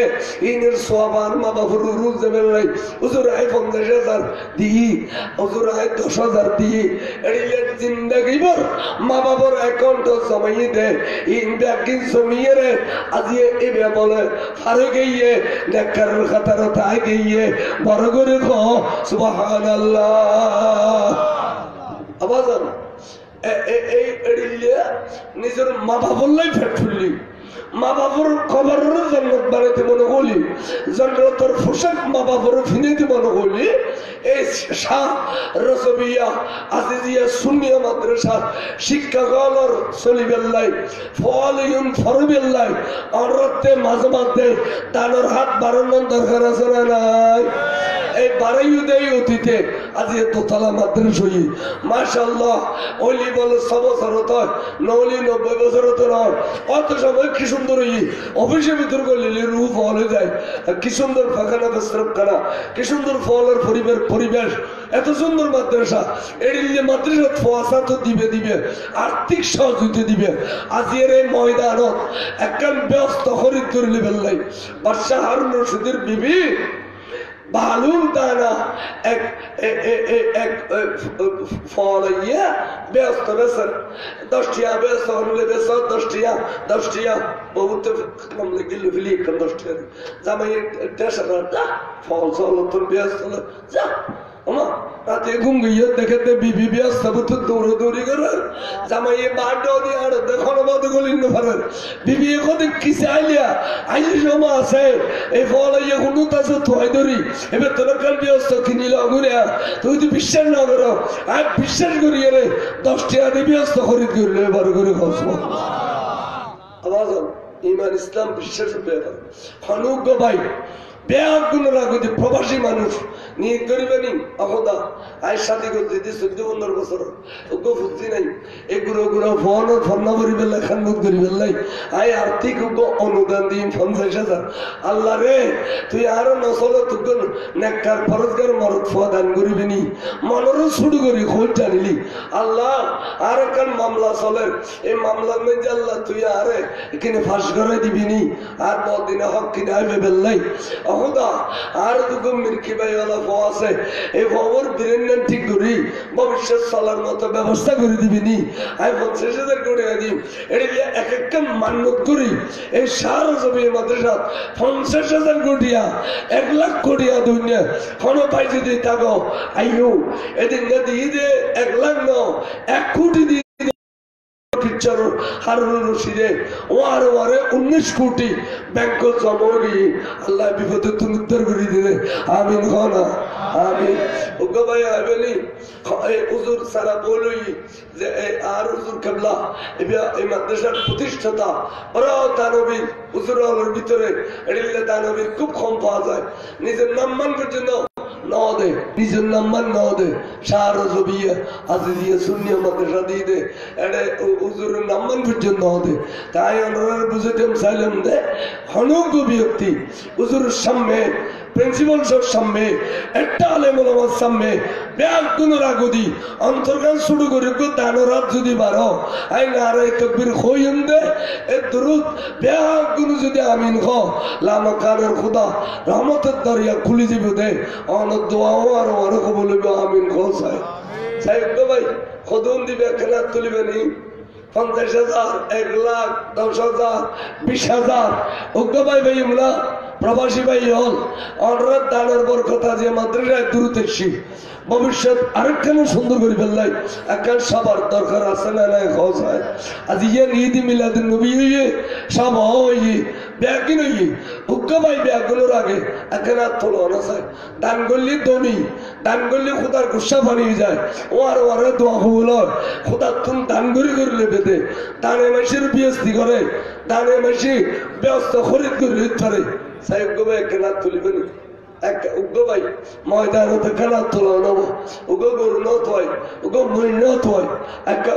ইনের সোয়াবান মা বাবুর রুজ দেবেলাই হুজুর আই 50,000 দিই হুজুর আই 10,000 দিই এরিলে জিন্দেগি ভর মা বাবার অ্যাকাউন্ট জমাই দে ইন ব্যাংকিং জমিয়ে রে আজি এবে বলে হারে গিয়ে নেককারের খাতার তাই গিয়ে বড় করে খো সুবহানাল্লাহ আবাজান এই এড়িলে নিজের মা বাবুল্লাই ফেট ফুললি মা বাবুর খবরের জন্নত বানাইতে মনে করলি জন্নতর পোশাক মা বাবুর ফিনাইতে মনে করলি এই শাহ রসবিয়া আজিজিয়া সুন্নিয়া মাদ্রাসার শিক্ষাগণর চলিবেল্লাই ফলিউন ফরবেল্লাই অনরতে মাঝে মাঝে দানোর হাত বাড়ানোর দরকার আছে না নাই এই বাড়াইও দেয় অতীতে আজ দোতলা মাদ্রাসা হই মাশাআল্লাহ ওলি বলে 100 বছর হতো নলি 90 বছর হতো নয় অত সময় কি সুন্দর হই অফিসের ভিতর করলে রূপ হলে যায় কি সুন্দর ফাঁকানা বস্ত্রপ করা কি সুন্দর ফলের পরিবেশ এত সুন্দর মাদ্রাসা এড়িয়ে মাদ্রাসা ফোয়াসা তো দিবে আর্থিক সহযোগিতা দিবে আজির এই ময়দানত একখান ব্যস্ত খরিদ করলে বেল্লাই বাদশাহ হারুন রশিদের বিবি বালুম দানা এক ফলাইয়া ব্যস্ত বেসন 10 টাকা ব্যস্ত হলে বেসন 10 টাকা বহুত কম লাগিল ফিলি কম 10 টাকা জামাই দেশরা ফল চলো তোর ব্যস্ত যা ওমা রাতে ঘুম গিয়ে দেখতে বিবি ব্যস্ত তো দৌড়ি করে জামাই বাড়ো দিয়ে আর দেখো না বন্ধ করলেন না পারেন বিবি এখন কি চাইলিয়া আইলি জমা আছে এই ফল এখন তাছে থই ধরি এবার তোর কাল ব্যস্ত কিনিল আগুনে তুই তো বিশ্বাস না করো আর বিশ্বাস করি রে 10 টাকা দিয়ে ব্যস্ত খরিদ করলে বড় করে খসবো আওয়াজ ইমান ইসলাম বিশ্বাসের ব্যাপার হনুক ভাই বেয়ার কোন রাগতি প্রবাসী মানুষ নিয়ে করিবেনি অহদা আয় সাথে করতে 14-15 বছর ওগো ফুজি নাই এগুলো ফোন ফর্না করিবে লেখান করিবে লাই আয় আর্থিক ওগো অনুদান দিই 50,000 আল্লাহ রে তুই আরো নসল তুই নেককার ফরজগার মরদ ফদান করিবেনি মনরও শুরু করি খোঁজ জানিলি আল্লাহ আর কান মামলা চলে এই মামলার মধ্যে আল্লাহ তুই আরে এখানে ফাঁস করে দিবিনি আর বদিনে হক কিনে আইবে বেল্লাই অহদা আর দুগো মির্কি ভাইওয়ালা ফো আছে এই খবর বিরেন্দ্র ঠিক করি ভবিষ্যৎ চলার মতো ব্যবস্থা করে দিবিনি আমি 50,000 করে দিই এটা এক একটা মান্যত করি এই সারা জমি মাদ্রাসা 50,000 কোটিয়া 1 লাখ কোটিয়া দুনিয়া কোনো পাই যদি থাকো আইও এদিন যদি 1 লাখ ন 1 কোটি দিয়ে হারুন রশিদে ওয়ারে 19 কোটি ব্যাংক জমরি আল্লাহ বিপদে তুমি উদ্ধার করে দিলে আমিন খানা আমিন ওগো ভাই আবেলি এই হুজুর সারা বলই যে আর হুজুর কেবলা এই মাদ্রাসার প্রতিষ্ঠাতা বড় দানবীর হুজুরের ভিতরে এদিকে দানবীর খুব কম পাওয়া যায় নিজের নামমান পর্যন্ত নদে নিজের নাম্বার নদে সারা জবিয়া আজিজিয়া সুন্নিয়া মাদ্রাসা দিয়ে দে এটা হুজুরের নাম্বার পর্যন্ত নদে তাই আমরা বুঝতে চাইলাম দে হনজ্ঞ ব্যক্তি হুজুরের সামনে প্রিন্সিপাল সামনে একটা আলেম ওলামার সামনে ব্যাগ কোন রাগদি অন্তর্গান শুরু করে দানরাত যদি বারো আই নারে তকবীর খইন দে এ দরুদ ব্যাগ কোন যদি আমিন খ লামা কানের খোদা রহমতের দরিয়া খুলে দিবে দে অন দোয়াও আর কবুল হবে আমিন খ সাহেব গো ভাই খদম দিবে খেলা তুলিবে নি 50,000 1 লাখ 10,000 20,000 ওগো ভাই ভাই আমরা প্রবাসী ভাই হল অনরাত দানের বরকতা যে মাদ্রাসায় দূরদেশী ভবিষ্যৎ আরেকখানে সুন্দর করে ফেললাই একখান সবার দরকার আছে না নাই খোঁজ হয় আজ ইয়ে ঈদ মিলাদুন নবী হইয়ে সব হইয়ে ব্যাগিন হইয়ে উগ্র ভাই ব্যাগগুলোর আগে একখানে তোলো না চাই দান করলে দমি দান করলে খোদার গুসা বানিয়ে যায় ওয়ারে দোয়া কবুল হয় খোদার তুমি দান করলে বেঁধে দানে মাসির বিয়স্তি করে দানে মাসি ব্যস্ত খরিদ করে ধরে সাহেব গো ভাই কেনা তুলিবেন এক উগ্র ভাই ময়দানতে কেনা তোলা নেবো উগো গরু নত হয় উগো মুই নত হয় একটা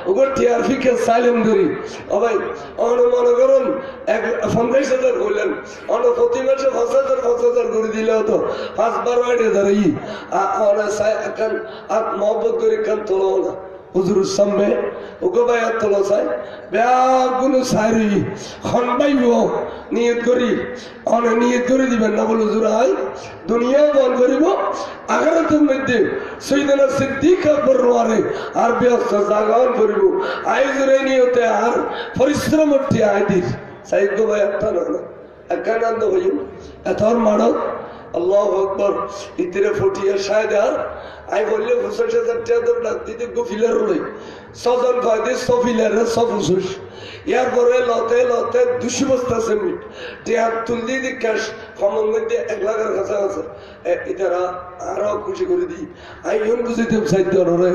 উগো টিআরপিকে সাইলেন করি ও ভাই মনে করুন 50,000 করলেন প্রতি মাসে 5,000 করে দিলে হতো 5-12 হাজার মহব্বত করে কান তোলাও না হুজুরের সামনে ওগো ভাই তোলা চাই ব্যাগুলো সারি খনবাইব নিয়ত করি নিয়ত করে দিবেন না বলে হুজুর আই দুনিয়া বল করিব আখিরাতের মধ্যে সৈয়দনা সিদ্দিক আকবর নোয়ারে আর ব্যস্ত জাগান করিব আই জুরে নিয়তে আর পরিশ্রম উঠে আই দিস সাইদ গো ভাই একটা না একখানান্দ হইম এতর মানব আল্লাহু আকবার ইতরে ফটিয়া শায়দার আই বললে 50,000 টাকা ডাক দিতে গফিলার লই সজন ফায়দে সফিলার সফুসুস ইয়ার পরে লতে লতে 200 বস্তা সিমেন্ট টিয়া তুলদি দি ক্যাশ ফমন মধ্যে 1 লাখের কাছে আছে ইতারা আরো খুশি করে দি আই ইউন বুঝিতে সাইতে রে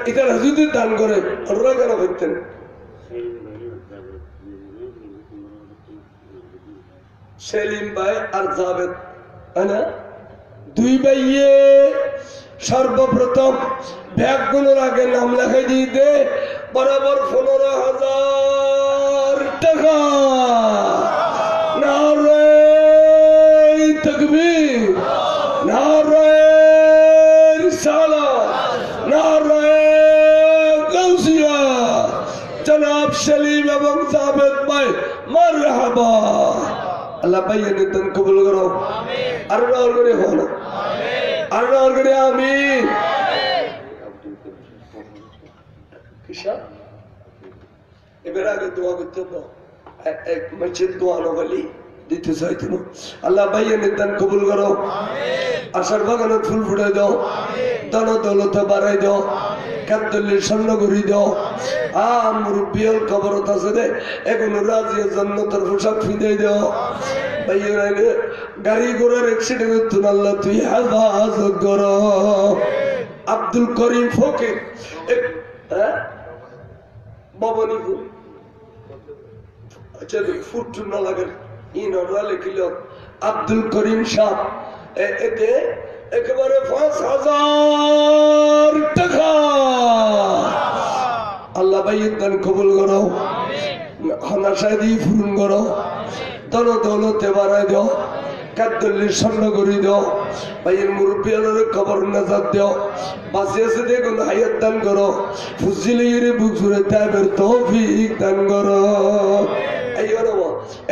ইতারা যদি দান করে ওরা কেন করতেন সেলিম ভাই আর জাবেদ না দুই ভাইয়ে সর্বপ্রথম ব্যাগগুলোর আগে নাম লেখাই দিয়ে দে বরাবর 15,000 টাকা নারে তাকবীর নারে রিসালাত নারে গাউসিয়া জনাব সেলিম এবং জাবেদ ভাই মারহাবা আল্লাহ ভাইয়ের দান কবুল করো আর আর করে হন আর আর করে আমিন কিসা এবার আগে দোয়া করতে তো এক মসজিদ দোয়া নবলি দিতে চাইতে না আল্লাহ ভাইয়ের দান কবুল করো আশার বাগানে ফুল ফুটে দাও দান দৌলতে বাড়াই দাও কাদ্দুল্লির স্বর্ণ ঘুরি দাও মুরব্বিয়াল কবরত আছে দে এখন রাজিয়া জান্নাতের পোশাক ফিদাই দাও ভাইয়ের আইনে গাড়ি ঘোড়ার অ্যাক্সিডেন্ট হতো না আল্লাহ তুই হেফাজত করো আব্দুল করিম ফকির বাবানিপুর আচ্ছা ফুট না লাগে ইনরা লিখিল আব্দুল করিম সাহ এতে একেবারে 5,000 টাকা আল্লাহ ভাইয়ের দান কবুল করো হনাশায় দিয়ে পূরণ করো দন দৌলতে বাড়াই দাও কাদ্দুল্লির স্বর্ণ করি দাও ভাইয়ের মুরব্বিয়ালের খবর নাজাত দাও বাঁচিয়েছে দেখুন হায়াত দান করো ফুজিলির বুক জুড়ে তাবের তৌফিক দান করো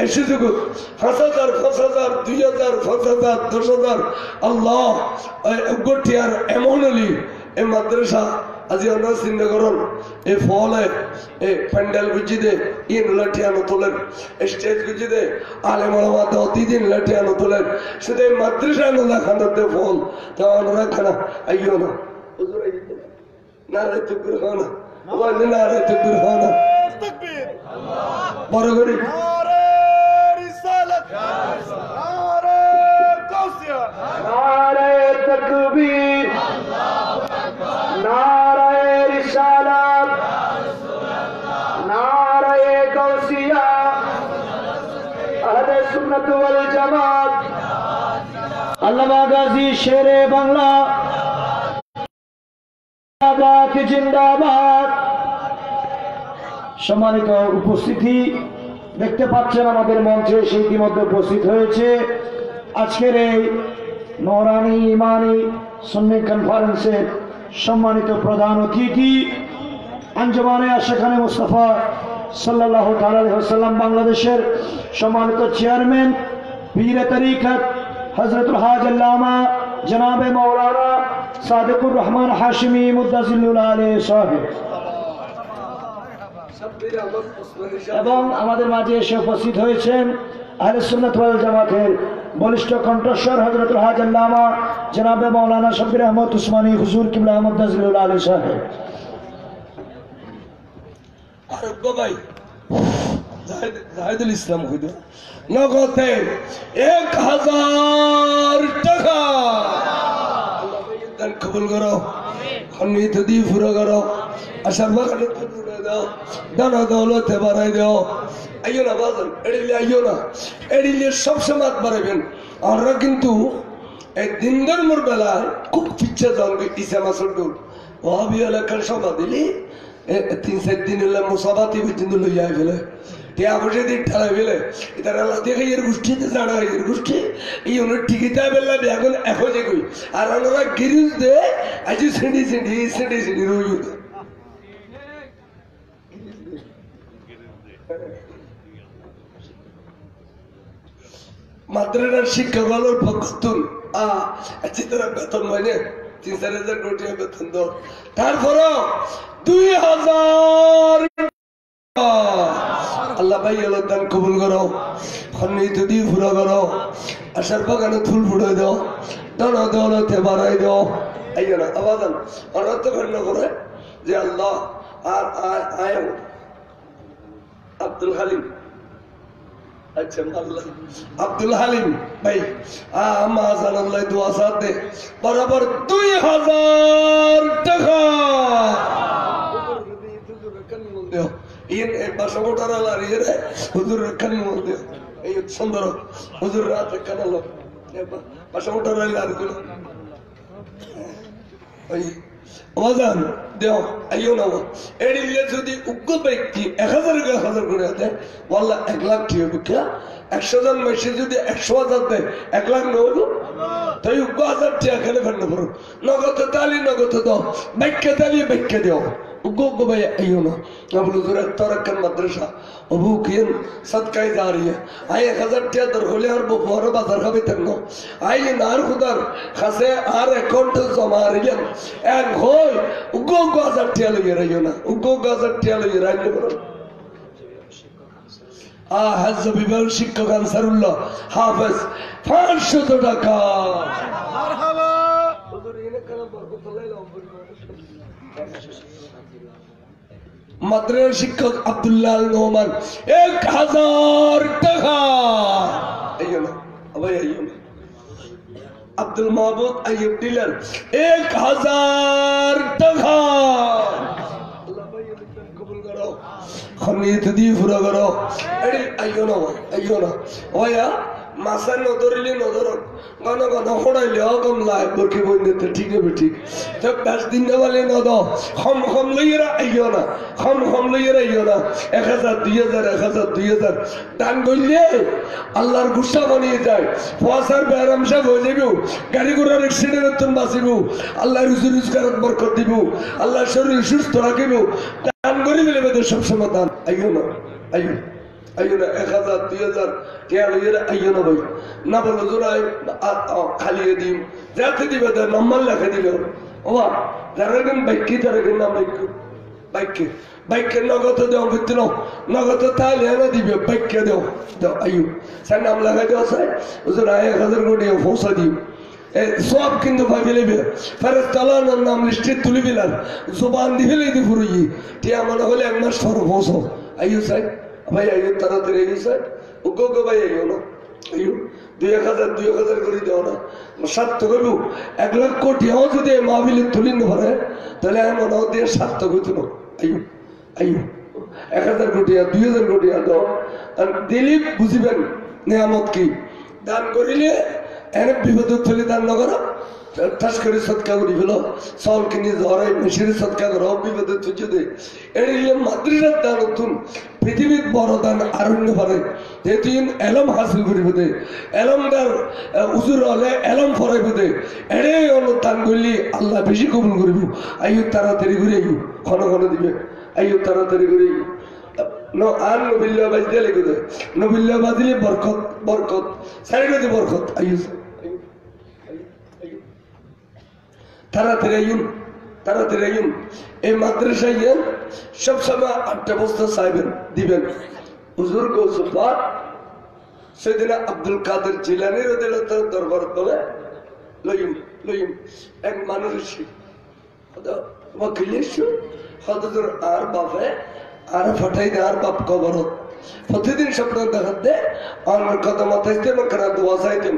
এসে দেখুন 5,000 5,000 2,000 5,000 10,000 আল্লাহ গোটিয়ার এমন হলি এই মাদ্রাসা আজি আমরা চিন্তা করুন এই ফলে এই প্যান্ডেল বুঝি দে ইন লাঠিয়ানো তোলেন স্টেজ বুঝি দে আলেম ওলামা দাও 3 দিন লাঠিয়ানো তোলেন শুধু এই মাদ্রাসা না খানাতে ফল তা আমরা খানা আইও না হুজুর আই না রে তুকুর খানা ওয়াজ না রে তুকুর খানা তাকবীর বড় করে নারে রিসালাত নারে গাউসিয়া নারে তাকবীর আল্লাহু আকবার নারে রিসালাত নারে গাউসিয়া আহলে সুন্নাত ওয়াল জামাত আল্লামা গাজী শেরে বাংলা জিন্দাবাদ জিন্দাবাদ। সম্মানিত উপস্থিতি দেখতে পাচ্ছেন আমাদের মঞ্চে সে ইতিমধ্যে উপস্থিত হয়েছে আজকের এই নূরানী ইমানি সুন্নি কনফারেন্সের সম্মানিত প্রধান অতিথি আঞ্জুমানে আশিকানে মুস্তাফা সাল্লাল্লাহু তাআলা আলাইহি ওয়াসাল্লাম বাংলাদেশের সম্মানিত চেয়ারম্যান পীরে তরিকত হযরতুল হাজ আল্লামা জনাবে মাওলানা সাদিকুর রহমান হাশিমি মুদ্দাজিল্লুল আলাইহি সাহেব এবং আমাদের মাঝে এসে উপস্থিত হয়েছেন আহলে সুন্নাত ওয়াল জামাতের বলিষ্ঠ কণ্ঠস্বর হযরতুল হাজ আল্লামা জনাবে মাওলানা শব্বির আহমদ উসমানী হুজুর কিবলা মুদ্দাজিল্লুল আলাইহি সাহেব। আরব ভাই জাহিদুল ইসলাম কইতো নগদে 1,000 টাকা আল্লাহ ভাইয়ের দান কবুল করো খনিত দি পুরো করো আশার বাগানে ফুটে দাও দানা দৌলতে বাড়াই দাও আইও না বাজান এড়িলে আইও না এড়িলে সবসময় বাড়াবেন আমরা কিন্তু এই দিন ধর্মর বেলায় খুব পিছিয়ে যান ইসা মাসুল ডুল ওহাবি এলাকার সভা দিলি 3-4 দিন হলে মুসাবাতি পর্যন্ত লইয়া ফেলে টিয়া বসে দিন ঠালাই ফেলে এটা দেখে এর গোষ্ঠীতে জানা এর গোষ্ঠী এই অনেক টিকিটা বেলা এখন এখন যে কই আর আমরা গিরিজ দে আজ সিঁড়ি সিঁড়ি সিঁড়ি সিঁড়ি রই মাদ্রাসার শিক্ষকগুলোর পক্ষতুন আচ্ছা তোরা বেতন মানে 3-4 কোটি বেতন দাও তারপরও 2,000 আল্লাহ ভাই আল্লাহ দান কবুল করো খন্নিত দিয়ে ফুরা করো আশার বাগানে ফুল ফুড়ে দাও দানা দৌলতে বাড়াই দাও এই না আবাদান অনর্থ ঘটনা করে যে আল্লাহ আর আয় আব্দুল হালিম আচ্ছা আল্লাহ আব্দুল হালিম ভাই মাজান আল্লাহ দোয়া সাথে বরাবর 2000 টাকা হুজুর খান মধ্যে এই সুন্দর হুজুর রাতে কানালো বাসা মোটর অবাজান দেও আইও না এড়িলে যদি উগ্র ব্যক্তি 1000 করে দেয় ওয়াল্লাহ 1 লাখ ঠিক হবে 100 জন মেশে যদি 100,000 দেয় 1 লাখ নেব তাই উগ্র 1000 টাকা খেলে ফেলতে পারো নগদ তালি নগদ দাও ব্যাখ্যা তালি ব্যাখ্যা দাও उग्गो भाई आइयो ना अब लुजुरा तरक्कन मदरसा अबू किन सदका जा रही है आए 1000 टिया दर होले और बोर बाजार का भी तंगो आई नार खुदार खसे आर अकाउंट जमा रही एन होय उग्गो 1000 टिया लगे रहियो ना उग्गो 1000 टिया लगे राइट करो হাজবিবাল শিক্ষক আনসারুল্লাহ হাফেজ 500 টাকা মারহাবা হুজুর এনে কালাম বরকত লাইলাম মাদ্রাসা শিক্ষক আব্দুল্লাহ নোমান 1000 টাকা আইও না ভাই আইও না আব্দুল মাহবুব আইয়ুব ডিলার 1000 টাকা আল্লাহ ভাই কবুল করো খনিত দি পুরো করো এডি আইও না ওয়া মাসা নদরিলি নদর গন গন হড়াইলে অগম লাই বরকি বইতে ঠিক হবে ঠিক তো 10 দিন वाले ন দাও খম লইরা আইও না খম লইরা আইও না 1000 2000 দান কইলে আল্লাহর গুসা বানিয়ে যায় ফসার বেরাম সব হয়ে যাবে গাড়ি ঘোড়ার অ্যাক্সিডেন্ট তুমি বাঁচিবো আল্লাহ রুজগারত বরকত দিব আল্লাহ শরীর সুস্থ রাখিব দান করি বলে বেদের সব সময় দান আইও না আইও না 1000 2000 টিয়া লইরা আইও না ভাই না বলো জোড়াই খালিয়ে দিম যাতে দিবে তার নাম্বার লেখা দিবে ওয়া যারাগন বাইকি যারাগন না বাইকে নগদ দাও ভিতর নগদ তাহলে না দিবে বাইকে দাও আইও সার নাম লেখা দাও স্যার জোড়াই 1000 কোটি পৌঁছা দিও সব কিন্তু ভাবি লেবে ফেরেশতার নাম লিস্টে তুলি দিলাম জবান দিবে লইতে ফুরুই টিয়া মনে হলে 1 মাস পর পৌঁছো আইও স্যার ভাই আইও তাড়াতাড়ি আইও স্যার উগো ভাই আইও না আইও 2000 করে দাও না সার্থক হইব 1 লাখ কোটিও যদি মাহফিলে তুলি না পারে তাহলে মনে হয় দিয়ে সার্থক হইত না আইও 1000 কোটি 2000 কোটি দাও আর দিলীপ বুঝিবেন নিয়ামত কি দান করিলে এনে বিপদ তুলি দান না করো ঠাস করে সৎকা করি ফেলো চাউল কিনে ধরাই মেশিনে সৎকা করো বিপদে তুই দে এড়িলে মাদ্রাসার দান নতুন পৃথিবীর বড় দান আরণ্য পারে যেহেতু এলম হাসিল করিব দে এলমদার উজুর হলে এলম ফরাইব দে এড়ে দান করলে আল্লাহ বেশি কবুল করিব আইয়ু তাড়াতাড়ি করে আইয়ু ক্ষণ দিবে আইয়ু তাড়াতাড়ি করে আর নবিল্লা বাজলে লেগে দেয় নবিল্লা বাজলে বরকত সাইডে বরকত আইয়ু তাড়াতাড়ি আইন এই মাদ্রাসায় সব সময় 8টা বস্তা চাইবেন দিবেন হুজুর গৌসুফার সেদিন আব্দুল কাদের জিলানির তার দরবার বলে লইম এক মানুষ হজুর আর বাপে আর ফাটাই দে আর বাপ কবরত প্রতিদিন স্বপ্ন দেখাতে আমার কথা মাথায় দোয়া চাইতেন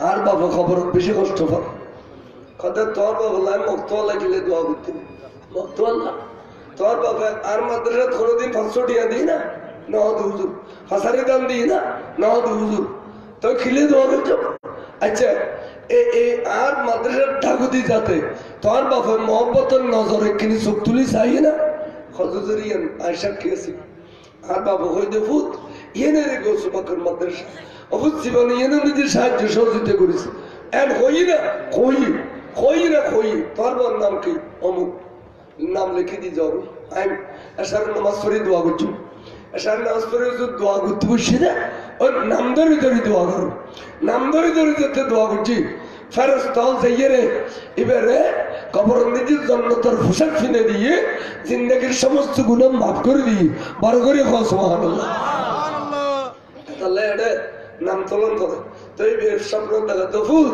আর বাবা খবরত বেশি কষ্ট পান কথা তোর বাবা মক্তওয়ালা লাগিলে দোয়া করতে মক্তওয়ালা তোর বাবা আর মাদ্রাসা কোনোদিন 500 টাকা দিই না নহদ হুজুর হাসারি দাম দিই না নহদ হুজুর তো খিলে দোয়া করছো আচ্ছা এই আর মাদ্রাসার ঠাকুদি যাতে তোর বাবা মহব্বতের নজরে কিনি চোখ তুলি চাই না হজুরিয়ান আয়সা খেয়েছি আর বাবা হইতে ফুট ইয়েনে রে গৌসু বাকর মাদ্রাসা অবুজ জীবনে ইয়েনে নিজের সাহায্য সহযোগিতা করেছে এন হই না খই তোর বোন নাম কি অমুক নাম লিখে দিয়ে যাবো আমি এসার নামাজ পড়ে দোয়া করছি এসার নামাজ পড়ে দোয়া করতে বসছি না ওই নাম ধরে দোয়া করো নাম ধরে যেতে দোয়া করছি ফেরেশতা যাইয়ে রে এবারে কবর নিজের জান্নাতের পোশাক কিনে দিয়ে জিন্দেগীর সমস্ত গুনাহ মাফ করে দিয়ে বড় করে খাও সুবহানাল্লাহ। তাহলে এটা নাম তোলন করে তুই বের স্বপ্ন দেখা তো ফুল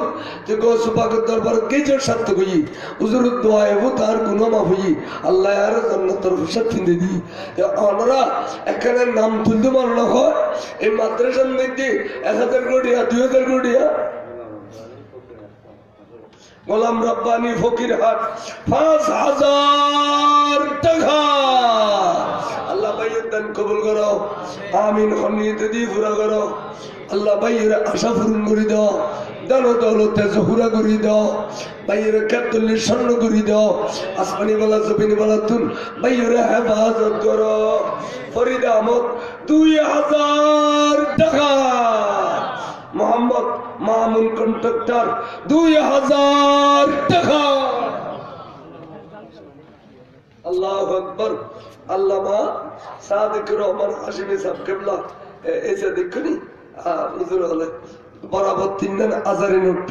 তুই গৌসু পাকের দরবারে গেজের সাথ কই হুজুরের দোয়া এবো তার গুনাহ মাফ হই আল্লাহ আর জান্নাতের পোশাক কিনে দি আমরা এখানে নাম তুলতে পারো না হয় এই মাদ্রাসার মধ্যে 1000 কোটি 2000 কোটি গোলাম রব্বানি ফকিরহাট 5000 টাকা আল্লাহ ভাইয়ের দান কবুল করো আমিন খনিতে দি পুরা করো আল্লাহ ভাইয়ের আশা পূরণ করে দাও দান দৌলতে জহুরা করে দাও ভাইয়ের কাতুল্লি স্বর্ণ করে দাও আসমানি বালা জমিনি বালা তুন ভাইয়ের হেফাজত করো ফরিদ আহমদ 2000 টাকা মোহাম্মদ মামুন কন্ট্রাক্টর 2000 টাকা আল্লাহু আকবার আল্লামা সাদিক রহমান হাশিমি সাহেব কিবলা এসে দেখুনি হুজুর হলে বরাবর 3 দিন আজারি নোট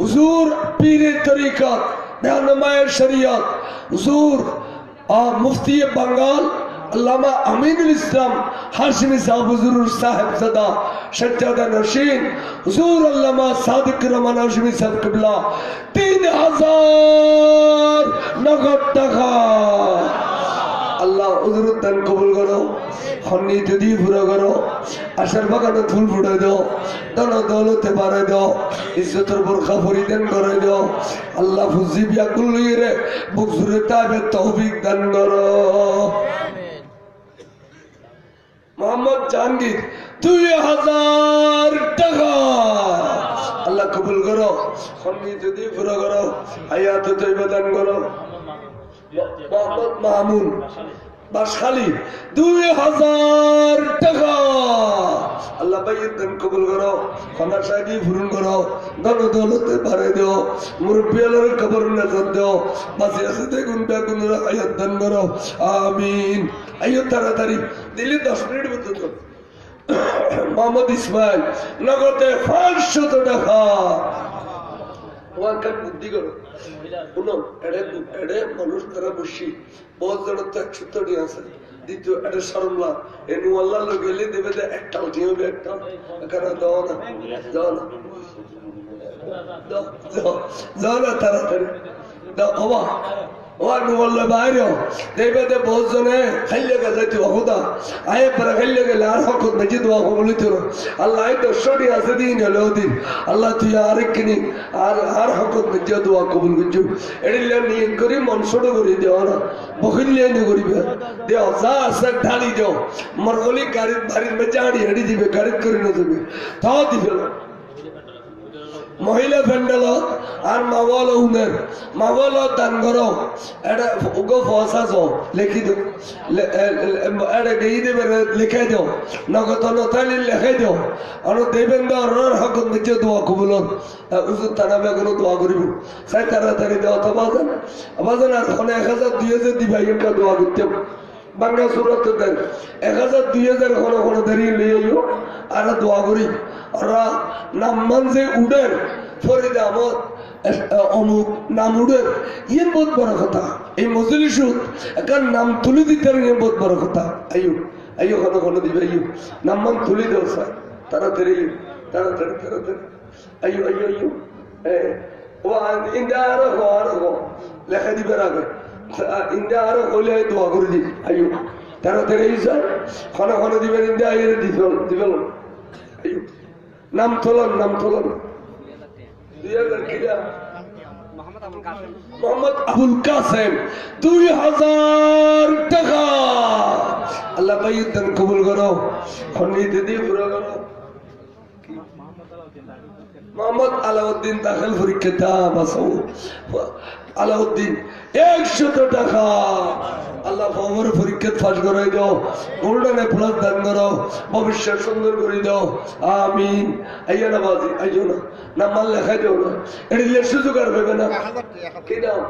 হুজুর পীরের তরিকত বেহনমায়ের শরিয়ত হুজুর মুফতি বাঙ্গাল আল্লামা আমিনুল ইসলাম হাশিমি সাহেব হুজুর সাহেবজাদা সজ্জাদা নশীন হুজুর আল্লামা সাদিক রহমান হাশিমি সাহেব কিবলা 3000 নগদ টাকা আল্লাহ হুজুরের দান কবুল করো খন্নি যদি পুরো করো আশার বাগানে ফুল ফুটে দাও দান দৌলতে বাড়াই দাও ইজ্জতের বোরখা পরিধান করে দাও আল্লাহ ফুজি বিয়াকুল লইরে বুক জুড়ে তাবে তৌফিক দান করো মোহাম্মদ জাহাঙ্গীর 2000 টাকা আল্লাহ কবুল করো খন্নি যদি পুরো করো হায়াত তৈবা দান করো মোহাম্মদ মামুন বাসখালী 2000 টাকা আল্লাহ ভাইয়ের দান কবুল করো খানা সাহেবী পূরণ করো ধন দৌলতে বাড়াই দাও মুরব্বী আলোর কবর নাজাত দাও বাঁচে আছে দেখুন বেগুন হায়াত দান করো আমিন আইয়ো তাড়াতাড়ি দিলে 10 মিনিট মতো মোহাম্মদ ইসমাইল নগদে 500 টাকা ওয়াকার বুদ্ধি করো শুনো এড়ে মানুষ তারা বসি বহুত জনের তো 170 আছে দ্বিতীয় এটা সরমলা এনু আল্লাহ গেলে দেবে একটা উঠি হবে একটা এখানে দাও না তাড়াতাড়ি দাও হবা ওয়ার বললে বাইরে দেবে বহুত জনে খাইলে গেছে অহুদা আয়ে পরে খাইলে গেলে আর হকত নাকি দোয়া কবুল তো আল্লাহ তো সরি আছে দিন হলো দিন আল্লাহ তুই আরেকনি আর হকত নাকি দোয়া কবুল করছু এডিলে নিয়ে করি মন ছোট করে দেও না বখিলে নি করিবে দেও যা আছে ঢালি দাও মরগলি গাড়ির বাড়ির মে জাড়ি হেডি দিবে গাড়ি করে না দিবে তাও দিবে মহিলা প্যান্ডেল আর মাওয়াল উনের মাওয়াল দান করো এটা উগো ফসা যাও লিখি দাও এটা গেই দেবে লিখে দাও নগদ নতালি লিখে দাও আর দেবেন দাওয়ার হকত নিচে দোয়া কবুল উজুর তানাবে কোনো দোয়া করিব সাই তাড়াতাড়ি দেওয়া তো বাজান আর ওখানে 1000 2000 দিবা একটা দোয়া করতে বাংলা সুরত দেন 1000 2000 কোনো দেরি লইও আর দোয়া করি ওরা নাম মানছে উডের ফরিদ আহমদ অমুক নাম উডের ইয়ে বহুত বড় কথা এই মজলিসু এখন নাম তুলে দিতে ইয়ে বহুত বড় কথা আইয়ো কোনো দিবে আইয়ো নাম মান তুলে দেও স্যার তাড়াতাড়ি আইয়ো ও ইন্ডিয়া আরো লেখা দিবে আগে ইন্ডিয়া আরো হলে দোয়া করে দি আইয়ো তাড়াতাড়ি স্যার কোনো দিবেন ইন্ডিয়া আইয়ে দিবে আইয়ো নাম তোলন 2000 কিরা মোহাম্মদ আবুল কাসেম 2000 টাকা আল্লাহ ভাইয়ের দান কবুল করো খন্ডিতে দিয়ে পুরো করো মোহাম্মদ আলাউদ্দিন দাখিল পরীক্ষা বাসাও আলাউদ্দিন 100 টাকা আল্লাহ ফমর পরীক্ষা পাস করাই দাও গোল্ডেনে প্লাস দান করো ভবিষ্যৎ সুন্দর করে দাও আমিন আইয়া না বাজি আইজো না না মাল লেখাই দেও না এটা দিলে সুযোগ আর পাবে না কি নাম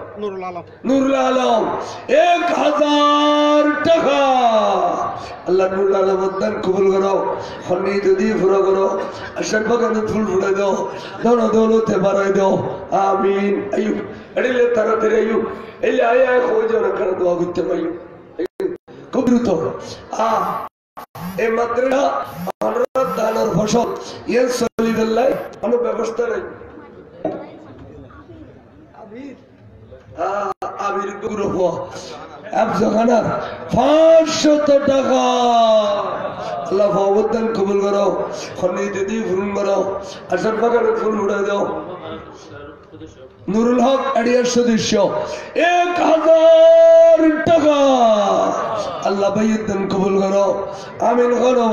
নুরুল আলম 1000 টাকা আল্লাহ নুরুল আলম দান কবুল করো হনি যদি পুরো করো আশার বাগানে ফুল ফুটাই দাও ধন দৌলতে বাড়াই দাও আমিন আইয়ু এড়িলে তাড়াতাড়ি আইয়ু এলে আয়া খোঁজো না করে দোয়া করতে পাইয়ু খুব দ্রুত এই মাদ্রাসা আমরা দানের ফসল ইয়ে সলিদাল্লাহ কোনো ব্যবস্থা নেই আবির গ্রুপ একজখানা 500 টাকা আল্লাহ ভগবান কবুল করো খনি দিদি ফুল করো আসার বাগানে ফুল উড়াই দাও নুরুল হক এরিয়ার সদস্য 1000 টাকা আল্লাহ ভাইয়ের দান কবুল করো আমিন করো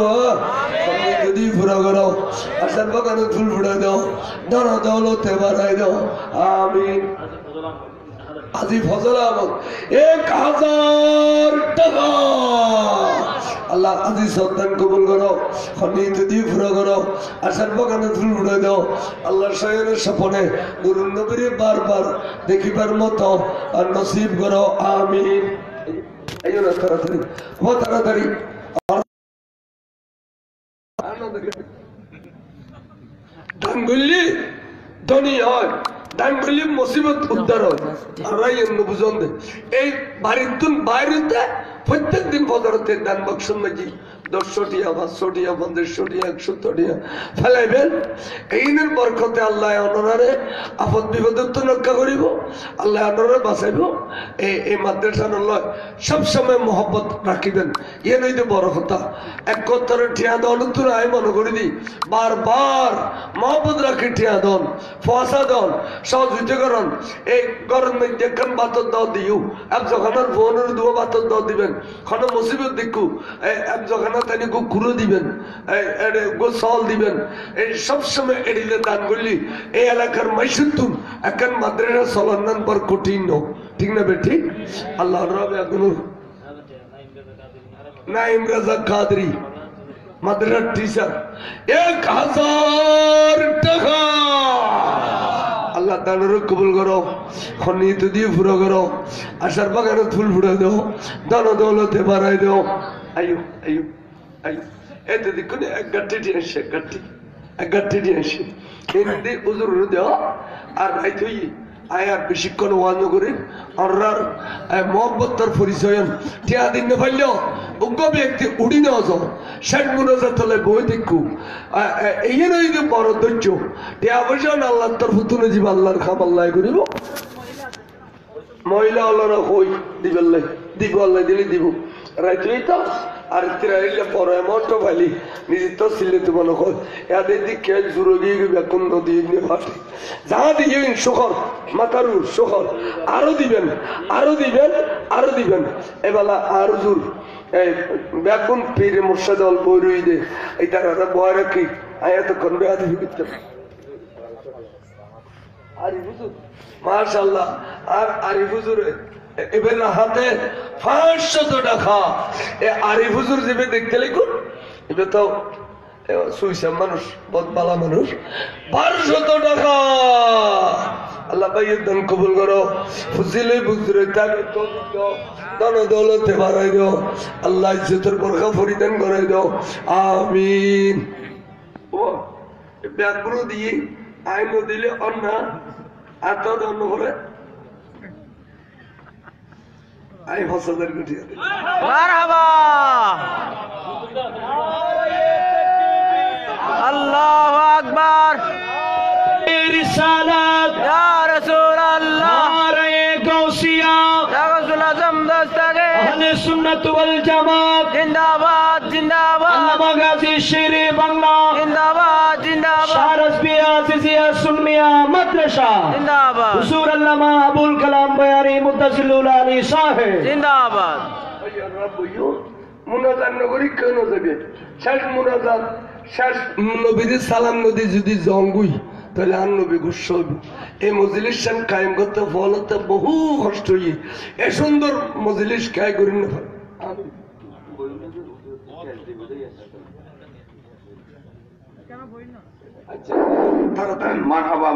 খনি দিদি ফুরা করো আসার বাগানে ফুল উড়াই দাও ধন দৌলতে বাড়াই দাও আমিন আজি ফজল আহমদ 1000 টাকা আল্লাহ আজি সন্তান কবুল করো খনি যদি ফুরা করো আশার বাগানে ফুল উড়ে দাও আল্লাহ শয়নের স্বপনে নুরুন নবীর বারবার দেখিবার মতো আর নসিব করো আমিন আইও না তাড়াতাড়ি ও তাড়াতাড়ি দান করলি ধনী হয় দান করলি মুসিবত উদ্ধার হয় আর রাইয়েন বুঝন দে এই বাড়ির তুন বাইরেতে প্রত্যেক দিন ফজরতে দান বাক্স মাঝি 100 টিয়া 500 টিয়া 500 টিয়া 100 টিয়া ফেলাইবেন এইনের বরকতে আল্লাহ অনরারে আপদ বিপদের তো রক্ষা করিব আল্লাহ অনরারে বাঁচাইব এই মাদ্রাসা নয় সবসময় মহব্বত রাখিবেন ইয়ে নইতে বড় কথা এক কথার ঠিয়া দন তুই আয় মনে করি দি বারবার মহব্বত রাখি ঠিয়া দন ফসা দন সহযোগিতা করন এই গরম যেখান বাতর দাও দিও এক যখানার ফোনের দুয়া বাতর দাও দিবেন খন মুসিবত দেখু এক যখানা তাই ঘুরে দিবেন গোসল দিবেন এই সবসময় এড়িলে দান করলি এই এলাকার মাইসুতুন এখন মাদ্রাসা চলার পর কঠিন ঠিক না বে ঠিক আল্লাহ রবে আগুনুর নাইম রাজা কাদরি মাদ্রাসার টিচার 1000 টাকা আল্লাহ দানের কবুল করো খনি দিয়ে ফুরো করো আশার বাগানে ফুল ফুটে দাও দান দৌলতে বাড়াই দাও আয়ু আয়ু আয়ু এতে দেখুন এক গাঠি দিয়ে আসে এক গাঠি দিয়ে আসে হিন্দি উজুর দেওয়া আর রাই তুই আয়ার বেশিক্ষণ ওয়াজ করে আর মহব্বতার পরিচয় টিয়া দিন না পাইলেও উগ্র ব্যক্তি উড়ি নেওয়া যাও 60 মুনাজাত তলে বই দেখু এই নই যে বড় ধৈর্য টিয়া পয়সা আল্লাহর তরফ তুলে জীব আল্লাহর খাম আল্লাহ করিব মহিলা আল্লাহরা হই দিবেল্লাই দিব আল্লাহ দিলে দিব রাই তুই তো আর তিরাইলে পরে এমনটা ভালি নিজে তো ছিলে তো মনে কর এদের দিকে জুড়ে গিয়ে বেকুন নদী ফাটে যাহা দিয়ে শোকর মাথারু শোকর আরো দিবেন এবেলা আর জোর এই বেকুন পীরে মোর্শেদ অল্প রুই দে এই তারা বয় রাখি আয়া তো করবে আদি করতে আরি হুজুর মাশাআল্লাহ আর আরি হুজুরে এবার হাতে 500 টাকা আরিফ হুজুর যেবে দেখতে লিখুন এটা তো সুইসা মানুষ বদবালা মানুষ 500 টাকা আল্লাহ ভাইয়ের দান কবুল করো ফুজিলে বুজরে তাকে তো দান দৌলতে বাড়াই দাও আল্লাহ ইজ্জতের বরকত পরিধান করাই দাও আমিন ও ব্যাগগুলো দিয়ে আইন দিলে অন্য এত অন্য করে আই ফসলের গুটিয়া মারহাবা আল্লাহু আকবার रिसालत या रसूल अल्लाह नारे गौसिया या रसूल आजम दस्तगे अहले सुन्नत वल जमात जिंदाबाद जिंदाबाद अल्लामा गाजी शेर बांग्ला जिंदाबाद जिंदाबाद शारसबिया सिजिया सुन्निया मदरसा जिंदाबाद हुजूर अल्लामा अबुल कलाम बयानी मुत्तसिलुल अली साहेब जिंदाबाद মুনাজাত নগরী কেন যাবে শেষ মুনাজাত শেষ নবীদের সালাম নদী যদি জঙ্গুই তাহলে আর নবী গুস্ব হইব। এই মজলিস কায়েম করতে ফলতে বহু কষ্ট হইয়ে এ সুন্দর মজলিস কায় করি না তারা মারহাবা